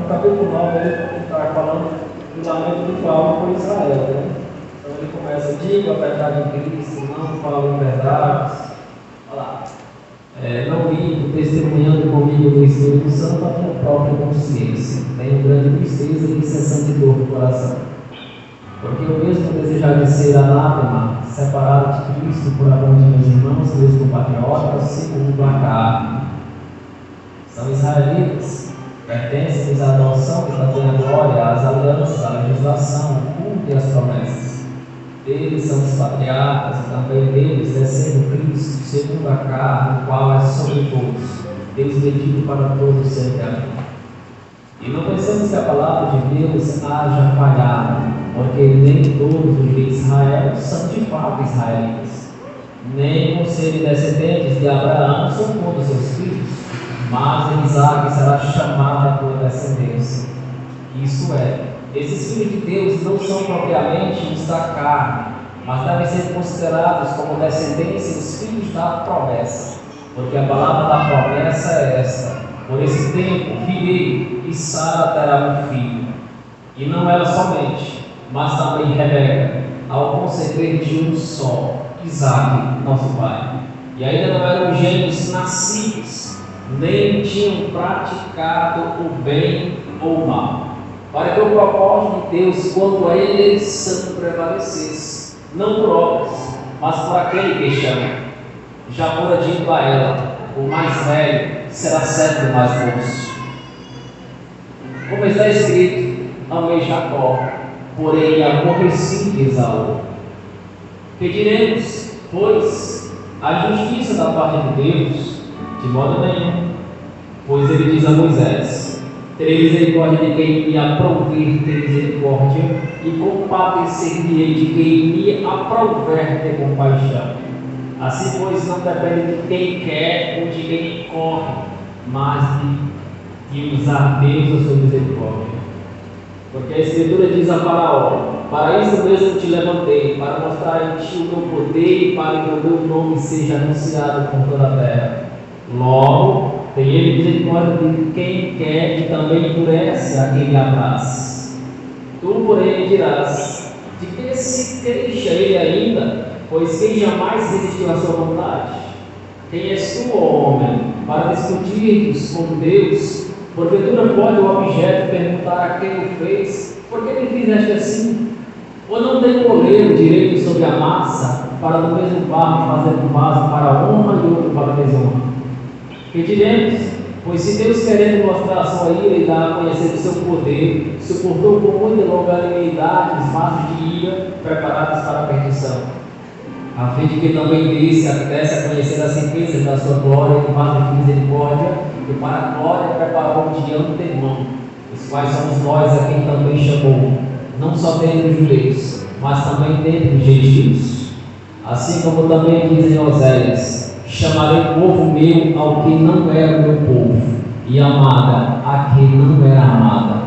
capítulo 9 ele está falando do lamento de Paulo por Israel, né? Então ele começa: digo a verdade em Cristo, não falo em verdades. Olha lá. Não minto, testemunhando comigo no Espírito Santo a minha própria consciência. Tenho grande tristeza e incessante dor no coração. Porque eu mesmo desejava ser anátema, separado de Cristo por amor de meus irmãos, meus compatriotas, segundo a carne. São israelitas, pertencem-lhes à adoção que está tendo a glória, às alianças, à legislação, o culto e as promessas. Eles são os patriarcas, e também deles descendo Cristo, segundo a carne, o qual é sobre todos, Deus bendito para todos sempre. Amém. E não pensamos que a palavra de Deus haja falhado, porque nem todos os de Israel são de fato israelitas, nem por serem descendentes de Abraão são todos seus filhos, mas em Isaac será chamada a tua descendência. Isso é, esses filhos de Deus não são propriamente os da carne, mas devem ser considerados como descendência dos filhos da promessa, porque a palavra da promessa é esta: por esse tempo virei e Sara terá um filho. E não ela somente, mas também Rebeca, ao conceber de um só, Isaac, nosso pai. E ainda não eram gêmeos nascidos, nem tinham praticado o bem ou o mal, para que o propósito de Deus quanto a eleição prevalecesse, não por obras, mas por aquele que chama. Já fora dito a ela: o mais velho será sempre o mais moço. Como está escrito: amei Jacó, porém aborreci de Esaú. Que diremos, pois, a justiça da parte de Deus? De modo nenhum. Pois ele diz a Moisés: terei misericórdia de quem me aprouver ter misericórdia, e compadecer-me-ei de quem me aprouver ter compaixão. Assim, pois, não depende de quem quer ou de quem corre, mas de usar Deus a sua misericórdia. Porque a Escritura diz a Faraó: para isso mesmo te levantei, para mostrar em ti o meu poder e para que o meu nome seja anunciado por toda a terra. Logo, tem ele misericórdia de quem quer e também endurece a quem lhe apraz. Tu, porém, dirás: de que se queixa ele ainda? Pois quem jamais resistiu à sua vontade? Quem és tu, ó homem, para discutir com Deus? Porventura pode o objeto perguntar a quem o fez: por que me fizeste assim? Ou não tem o oleiro direito sobre a massa, para do mesmo barro fazer um vaso para a honra e outro para a desonra? Que diremos? Pois se Deus, querendo mostrar a sua ira e dar a conhecer o seu poder, suportou com muita longanimidade os vasos de ira preparados para a perdição, a fim de que também desse a conhecer as riquezas da sua glória e vaso de misericórdia, que para a glória preparou de antemão, os quais somos nós a quem também chamou, não só dentre os judeus, mas também dentre os gentios. Assim como também diz em Oséias: chamarei povo meu ao que não era meu povo, e amada a quem não era amada.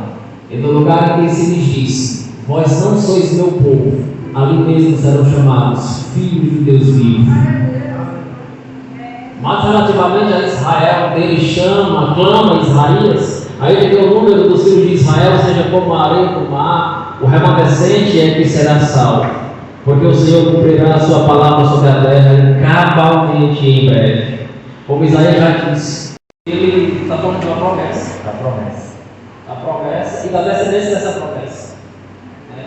E no lugar em que se lhes disse: vós não sois meu povo, ali mesmo serão chamados filhos de Deus vivo. Mas relativamente a Israel, ele chama, clama Isaías, aí ele deu o número dos filhos de Israel, seja como a areia do mar, o remanescente é que será salvo. Porque o Senhor cumprirá a sua palavra sobre a terra cabalmente em breve. Como Isaías já disse, ele está falando de uma promessa. A promessa. A promessa e da descendência dessa promessa. Né?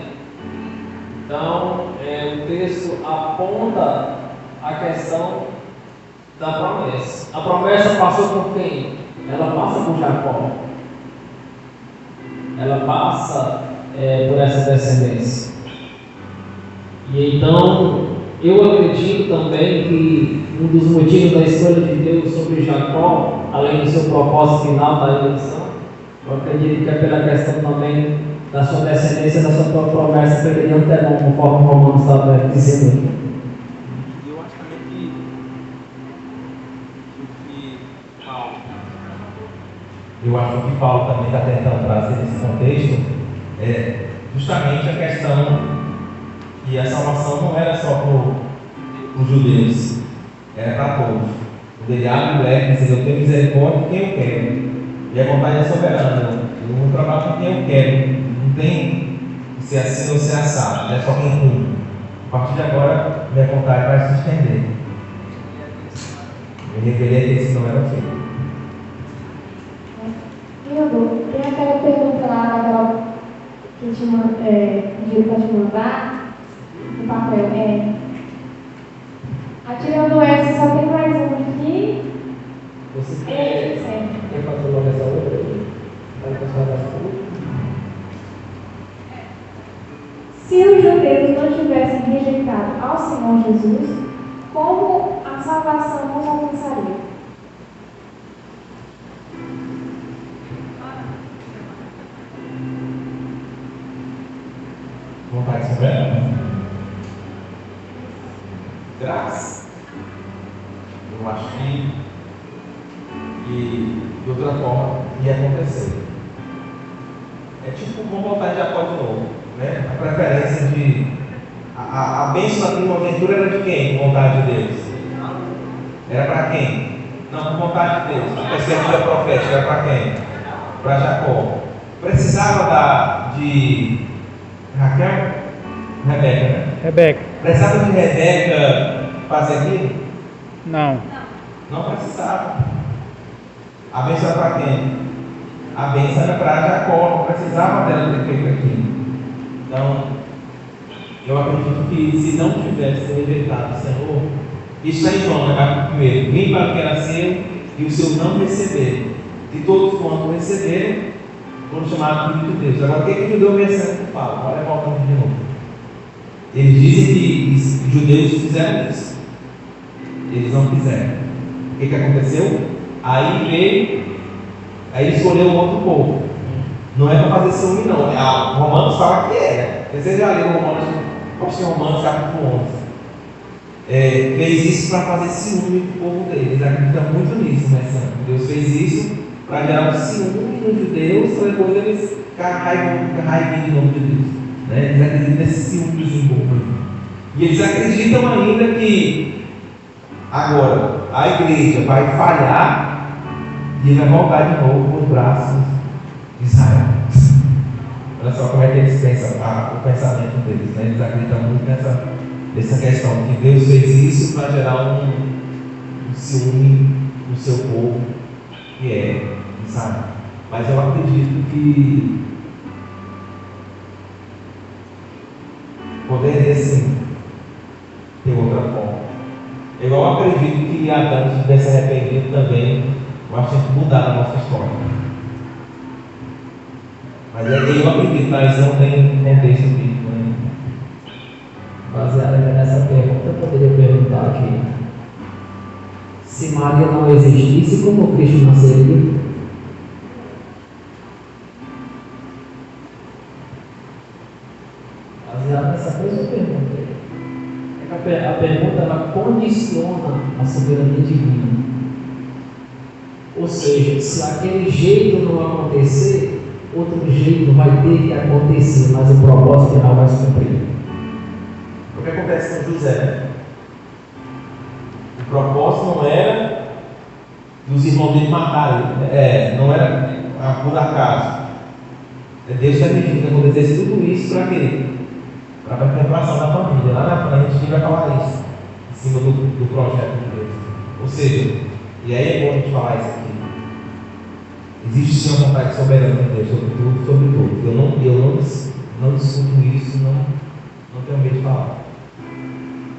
Então, o texto aponta a questão da promessa. A promessa passou por quem? Ela passa por Jacó. Ela passa por essa descendência. E então, eu acredito também que um dos motivos da escolha de Deus sobre Jacó, além do seu propósito final da eleição, eu acredito que é pela questão também da sua descendência, da sua promessa que ele não tem, conforme o Romano estava dizendo. E eu acho também que Paulo. Eu acho que Paulo também está tentando trazer nesse contexto justamente a questão que a salvação não era só para os judeus, era para todos. Quando ele abre o leque e diz: eu tenho misericórdia com quem eu quero, e a vontade é soberana. Eu vou trabalhar com quem eu quero, não tem ser assim ou ser assado, não é só quem cumpre. A partir de agora, minha vontade vai se estender. Eu revelei que esse não era o fim. Tem aquela pergunta lá daquela que pediram para te mandar. O papel atirando essa, só tem mais um aqui. Você quer fazer logo essa outra aí? Para o pessoal da saúde? Se os judeus não tivessem rejeitado ao Senhor Jesus, como a salvação nos alcançaria? Vontade soberana. Graça. Eu acho que de outra forma ia acontecer. É tipo, vamos voltar em Jacó de novo, né? A preferência de. A bênção da primogenitura era de quem? Com vontade de Deus? Era para quem? Não, com vontade de Deus. A perspectiva profética era para quem? Para Jacó. Precisava de Raquel? Rebeca, né? Rebeca. Precisava de Rebeca fazer aquilo? Não. Não precisava. A bênção era para quem? A bênção era para Jacó, não precisava dela ter feito aquilo. Então, eu acredito que se não tivesse rejeitado o Senhor, isso está em João, no capítulo 1. Vim para o que era seu e o seu não receberam. E todos quanto receberam, foram chamados filhos de Deus. Agora, o que o judeu vencendo fala? Olha, voltando de novo. Eles dizem que os judeus fizeram isso. Eles não fizeram. O que aconteceu? Aí veio, aí ele escolheu um outro povo. Não é para fazer ciúme, não. Romanos fala que é. Vocês já leram Romanos, pode ser Romanos capítulo 11. Fez isso para fazer ciúme do povo deles. Eles acreditam muito nisso, né, Sandro? Deus fez isso para gerar um ciúme nos judeus, para depois eles ficarem raivinhos de nome de Deus. Né? Eles acreditam nesse ciúmezinho povo. E eles acreditam ainda que agora a igreja vai falhar e ele vai voltar de novo para os braços de Israel. Olha só como é que eles pensam, o pensamento deles. Né? Eles acreditam muito nessa questão que Deus fez isso para gerar um ciúme no seu povo, que é Israel. Mas eu acredito que poderia sim ter outra forma. Eu acredito que Adão tivesse arrependido também Eu acho que tem que mudar a nossa história. Mas aí eu acredito, mas não tem contexto bíblico, né? Baseado nessa pergunta, eu poderia perguntar aqui: se Maria não existisse, como Cristo nasceria? Baseado nessa coisa, eu perguntei. A pergunta ela condiciona a soberania divina. Ou seja, se aquele jeito não acontecer, outro jeito vai ter que acontecer, mas o propósito final vai se cumprir. O que acontece com José, né? O propósito não era dos irmãos dele matarem ele, não era por acaso. Deus permitiu que acontecesse tudo isso para quê? Para a contemplação da família. Lá na frente a gente vai falar isso, em cima do projeto de Deus. Ou seja, e aí é bom a gente falar isso aqui. Existe sim uma vontade soberana de Deus sobre tudo, sobre todos. Eu não discuto isso, não tenho medo de falar.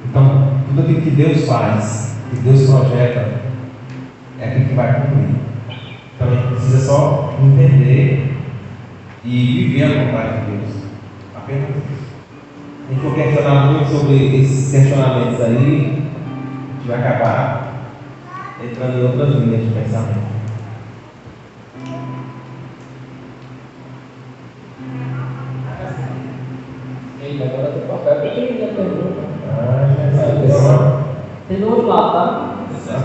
Então, tudo aquilo que Deus faz, que Deus projeta, é aquilo que vai cumprir. Então, a gente precisa só entender e viver a vontade de Deus. Apenas isso. A gente for questionar muito sobre esses questionamentos aí, a gente vai acabar entrando em outras linhas de pensamento. Agora tem papel para quem quer pergunta. Tem do outro lado, tá?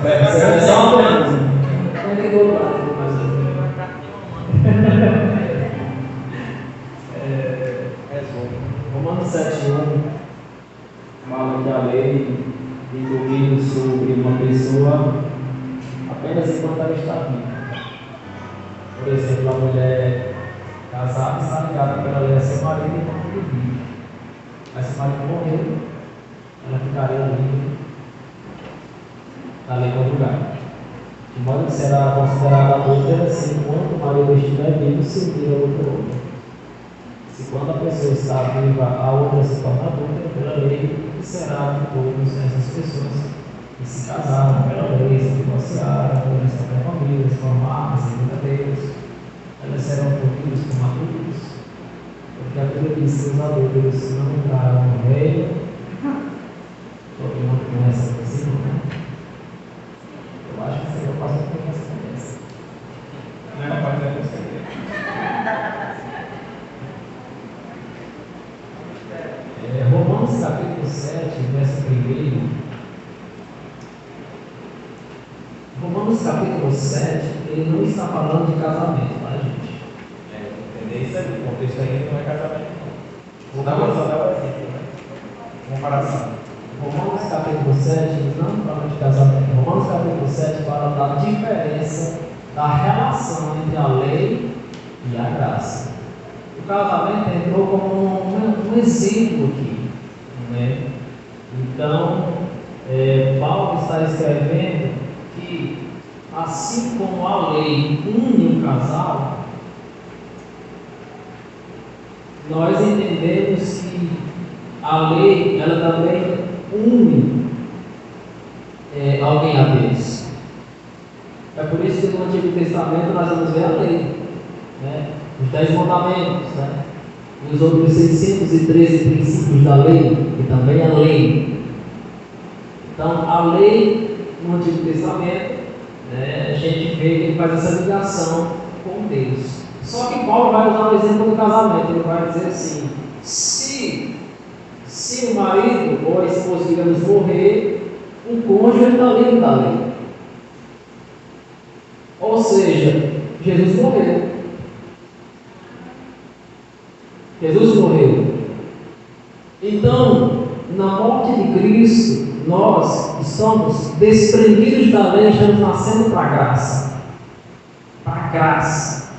É só uma pergunta. Tem do outro lado. Romanos 7:1 fala que a lei tem domínio sobre uma pessoa apenas enquanto ela está viva. Por exemplo, a mulher casada está ligada pela lei a seu marido enquanto ele vive. Mas se o marido morreu, ela ficaria livre da lei conjugal. De modo que será considerada adúltera se enquanto o marido estiver vivo, se vira outro homem. Se quando a pessoa está viva, a outra se torna adúltera pela lei, que será de todas essas pessoas que se casaram pela lei, se divorciaram, ou estão com famílias, formadas, segundo a Deus, elas serão punidas como adúlteros, porque a Bíblia diz que os adúlteros não entraram no reino. Todo mundo conhece por cima, né? Eu acho que eu passo por essa conversa. Não é parte da música. Romanos capítulo 7, verso 1. Romanos capítulo 7, ele não está falando de casamento, tá, gente? Entender isso aí, o contexto aí não é casamento, não. Vou dar um exemplo, né? Comparação. Romanos capítulo 7 não fala de casamento. Romanos capítulo 7 fala da diferença da relação entre a lei e a graça. O casamento entrou como um exemplo aqui, né? Então, Paulo está escrevendo que, assim como a lei une o casal, nós entendemos que a lei, ela também une alguém a Deus. É por isso que no Antigo Testamento nós vamos ver a lei, né? Os 10 mandamentos, né? E os outros 613 princípios da lei, que também é lei. Então, a lei no Antigo Testamento, né, a gente vê que ele faz essa ligação com Deus. Só que Paulo vai usar o exemplo do casamento. Ele vai dizer assim: se o marido ou a esposa, digamos, morrer, o cônjuge está livre da lei. Ou seja, Jesus morreu. Jesus morreu. Então, na morte de Cristo, nós estamos desprendidos da lei, estamos nascendo para a graça. Para a graça.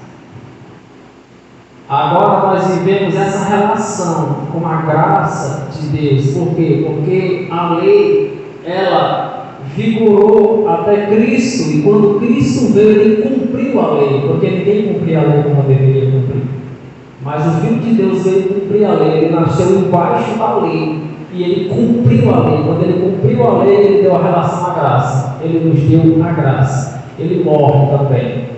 Agora nós vivemos essa relação com a graça de Deus. Por quê? Porque a lei, ela vigorou até Cristo, e quando Cristo veio, ele cumpriu a lei, porque ninguém cumpria a lei como deveria cumprir. Mas o Filho de Deus veio cumprir a lei, ele nasceu embaixo da lei, e ele cumpriu a lei. Quando ele cumpriu a lei, ele deu a relação à graça, ele nos deu a graça. ele morre também.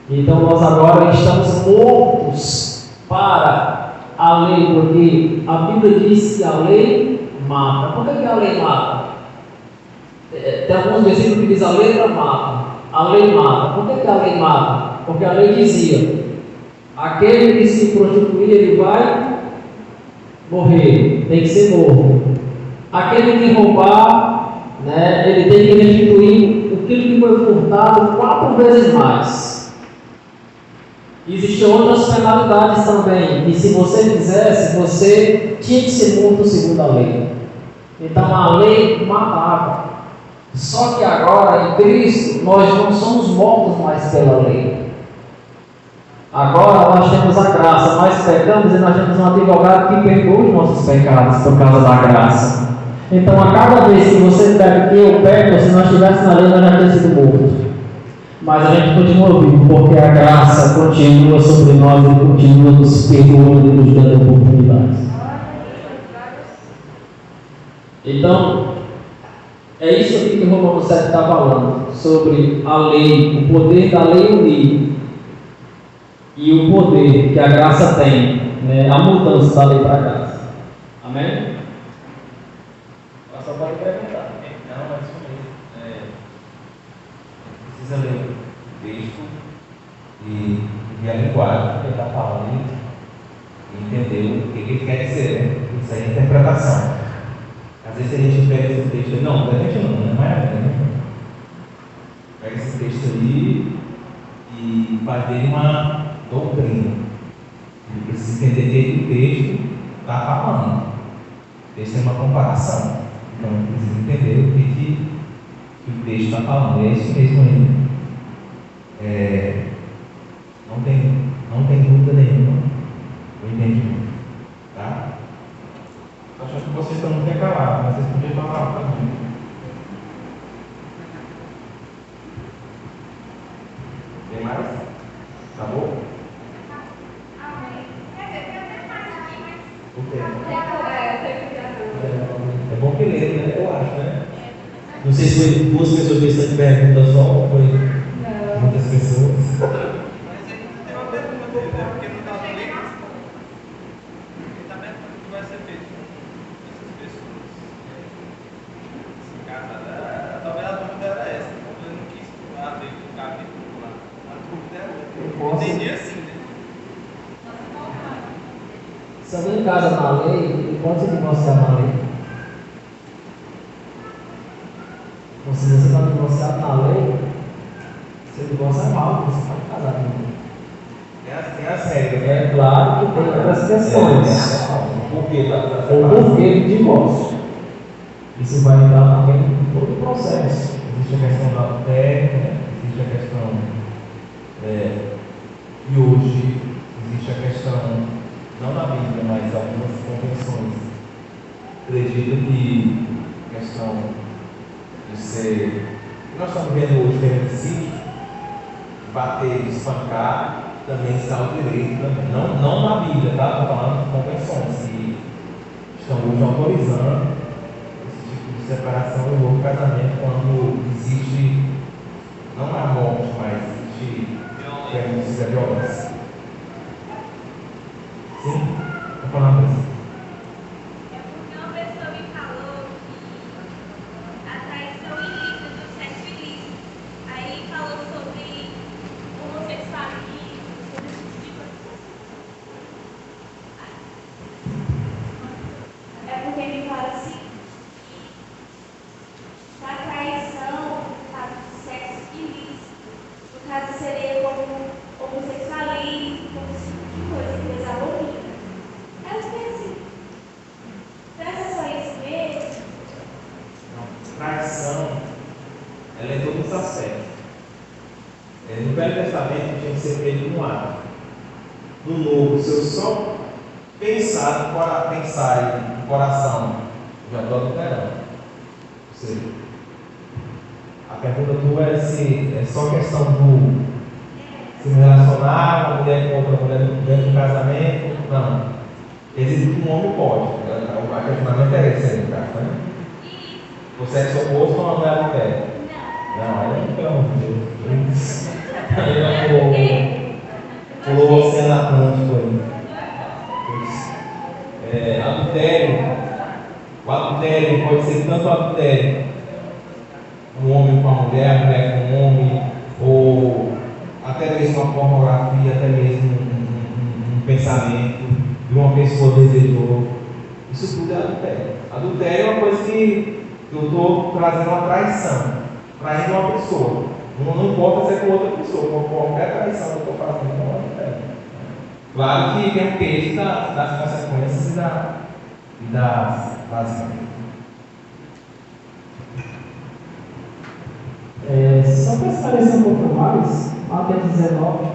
Então nós agora estamos mortos para a lei, porque a Bíblia diz que a lei mata. Por que a lei mata? Tem alguns versículos que diz a letra mata, a lei mata. Por que a lei mata? Porque a lei dizia: aquele que se prostituir, ele vai morrer, tem que ser morto. Aquele que roubar, né, ele tem que restituir aquilo que foi furtado 4 vezes mais. Existem outras penalidades também, e se você fizesse, você tinha que ser morto segundo a lei. Então a lei matava. Só que agora em Cristo nós não somos mortos mais pela lei. Agora nós temos a graça, nós pecamos e nós temos um advogado que perdoa os nossos pecados por causa da graça. Então a cada vez que você pega, que eu pego, se nós estivéssemos na lei, nós já teríamos sido mortos. Mas a gente continua vivo, porque a graça continua sobre nós e continua nos perdoando e nos dando oportunidades. Então, é isso aqui que o Romanos 7 está falando, sobre a lei, o poder da lei unir e o poder que a graça tem, né, a mudança da lei para a graça. Amém? Só pode perguntar. Não, mas isso mesmo. Precisa ler o texto e ver a linguagem que ele está falando e entender o que ele quer dizer, né? Isso aí é interpretação. Às vezes a gente pega esse texto aí, não, a gente não é né? Pega esse texto aí e faz dele uma doutrina. Ele precisa entender que o texto está falando. O texto é uma comparação. Então ele precisa entender o que o texto está falando. É isso mesmo aí. Não tem dúvida nenhuma. Eu entendi. Tá? Acho que vocês estão muito calados, mas vocês podiam falar também. Tem mais? Tá bom? O quê? É bom que lê, né? Eu acho, né? Não sei se foi 2 pessoas que estão perguntando só ou foi muitas pessoas. Mas ele tem uma pergunta dele, né? Porque não está no livro. Ele está perguntando o que vai ser feito com essas pessoas. Talvez a dúvida era essa. Eu não quis abrir o capítulo lá. A dúvida era outra. Entendi assim, né? Se alguém casa na lei, ele pode se divorciar na lei. Ou se você está divorciado na lei, você divorcia mal, você pode casar com ele. Tem as regras, É claro que tem outras questões. Por quê? O porquê do divórcio. Isso vai entrar também em todo o processo. Existe a questão da técnica, né? Existe a questão e hoje existe a questão, não na Bíblia, mas algumas convenções. Acredito que a questão de ser. Nós estamos vendo hoje feminicídio, bater, espancar, também está o direito também. Não na Bíblia, tá? Estou falando de convenções que estão hoje autorizando esse tipo de separação e novo casamento quando existe, não a morte, mas existe a violência. Sim? Vou falar uma coisa. É porque uma pessoa me falou que a traição ilícita do sexo ilícito. Aí falou sobre homossexualismo, sobre esse tipo de coisa. É porque ele fala assim que a traição, no caso do sexo ilícito, no caso seria como homossexualismo, como esse tipo de coisa que eles abominam. Eu esqueci. Será que é só isso mesmo? Traição, ela é em todos os aspectos. No Velho Testamento tinha que ser feito no ato. No Novo, se eu só pensar no coração, já estou adulterando. Ou seja, a pergunta tua é só questão do se relacionar com a mulher com outra mulher dentro do casamento. Não. Existe que um homem pode. O questionamento é esse aí, tá? O sexo oposto ou a mulher adultéria? Não, aí pelo amor de Deus. Aí pulou o Oceano Atlântico aí. O adultério pode ser tanto adultério, um homem com a mulher, a mulher com um homem, ou até mesmo uma pornografia, até mesmo um pensamento de uma pessoa desejou. Isso tudo é adultério. Adultério é uma coisa que eu estou trazendo uma traição, traindo uma pessoa. Não importa se é com outra pessoa, qualquer traição que eu estou fazendo é um adultério. Claro que tem um peso das consequências e das Só para esclarecer um pouco mais, Mateus 19,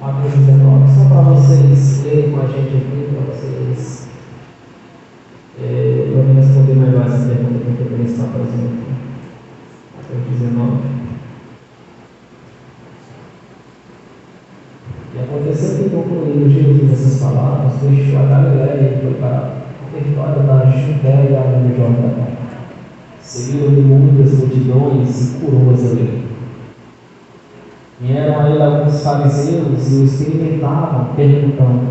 só para vocês lerem com a gente aqui, para vocês eu vou responder melhor essa pergunta que eu queria estar fazendo aqui. Mateus 19. E aconteceu que, concluindo Jesus essas palavras, deixou a Galiléia e foi para a território da Judéia e do Jordão. Seguiram-lhe muitas multidões e curou-as ali. Vieram a ele alguns fariseus e o experimentavam, perguntando: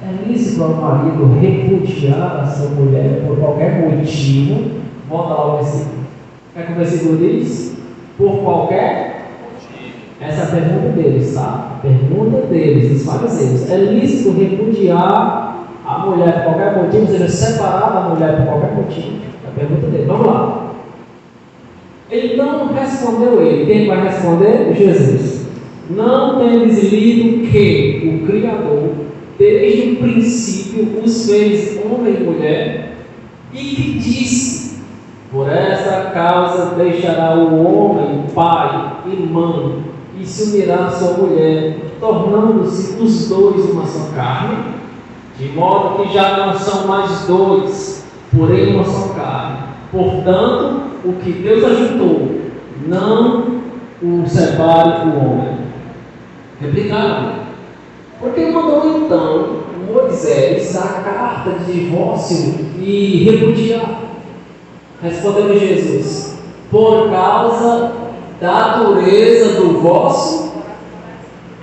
é lícito ao marido repudiar a sua mulher por qualquer motivo? Volta lá o versículo. Quer que o versículo diz? Por qualquer motivo. Essa é a pergunta deles, tá? A pergunta deles, dos fariseus. É lícito repudiar a mulher por qualquer motivo, ou seja, separar da mulher por qualquer motivo? É a pergunta deles. Vamos lá. Então respondeu ele. Quem vai responder? Jesus. Não tendes lido que o Criador, desde o princípio, os fez homem e mulher, e que disse: por esta causa deixará o homem pai e mãe, e se unirá à sua mulher, tornando-se os dois uma só carne, de modo que já não são mais dois, porém uma só carne. Portanto, o que Deus ajuntou, não o separe o homem. Replicaram. Porque mandou então Moisés a carta de divórcio e repudiar? Respondeu Jesus: por causa da dureza do vosso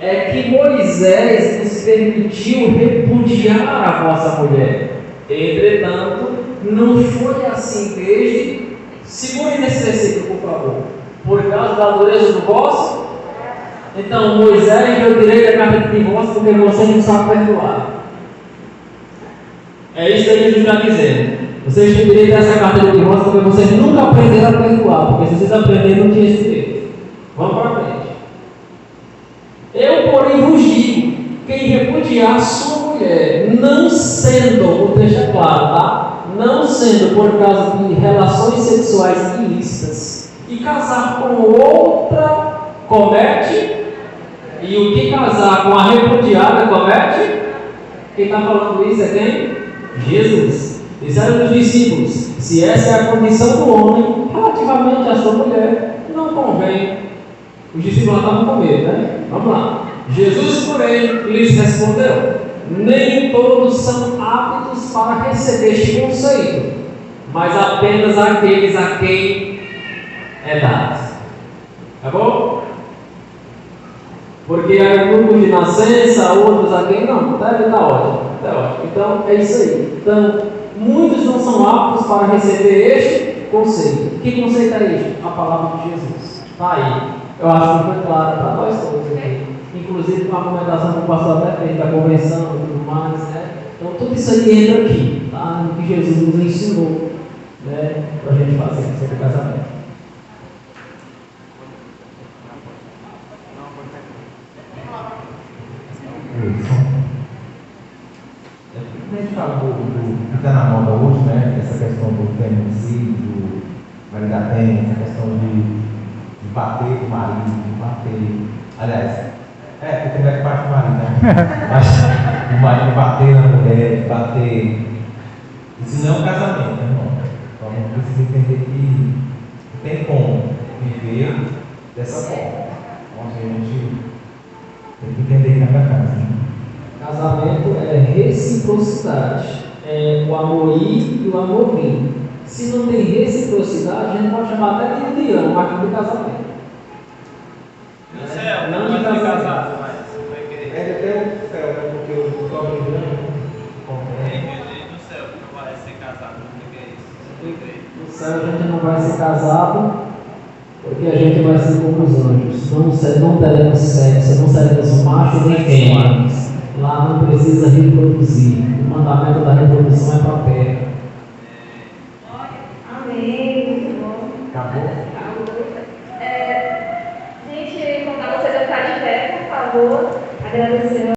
é que Moisés nos permitiu repudiar a vossa mulher. Entretanto, não foi assim desde. Segure nesse versículo, por favor. Por causa da dureza do vosso. Então, Moisés deu direito à carta de divórcio porque você não sabe perdoar. É isso aí que Jesus está dizendo. Vocês têm direito a essa carta de divórcio porque vocês nunca aprenderam a perdoar. Porque se vocês aprenderem, não tinha esse direito. Vamos para frente. Eu, porém, vos digo: quem repudiar sua mulher, não sendo, vou deixar claro, tá? Não sendo por causa de relações sexuais ilícitas, e casar com outra, comete. E o que casar com a repudiada comete? Quem está falando isso é quem? Jesus. Disseram os discípulos: se essa é a condição do homem relativamente à sua mulher, não convém. Os discípulos estavam com medo, né? Vamos lá. Jesus, porém, lhes respondeu: nem todos são aptos para receber este conselho, mas apenas aqueles a quem é dado. Tá bom? Porque há grupos de nascença, outros a quem não. Deve estar ótimo. Tá ótimo. Então, é isso aí. Então, muitos não são aptos para receber este conselho. Que conceito é este? A palavra de Jesus. Está aí. Eu acho que foi claro para nós todos aqui. Inclusive com a argumentação que o pastor até fez da convenção e tudo mais, né? Então tudo isso aí entra aqui, tá? No que Jesus nos ensinou, né? Para a gente fazer sobre o casamento. A gente fala do que está na moda hoje, né? Essa questão do feminicídio, Maria tem, essa questão de bater com o marido, de bater. Aliás, porque tem que parte do marido, né? Mas o marido bater na mulher, bater. Isso não é um casamento, né, irmão? Então a gente precisa entender que não tem como viver dessa forma. Então a gente tem que entender que não é casa. Né? Casamento é reciprocidade, é o amor ir e o amor vir. Se não tem reciprocidade, a gente pode chamar até de união, mas não de casamento. No céu, Não não de vai ser casamento. casado, mas vai querer. É até o céu, né? Porque o pobre No céu, não vai ser casado, não é isso. No céu a gente não vai ser casado, porque a gente vai ser como os anjos. Não teremos sexo, não seremos macho nem fêmea. Lá não precisa reproduzir. O mandamento da reprodução é para a terra. Amém, muito bom. Acabou? Gente, contar vocês a ficar de pé, por favor. Agradecer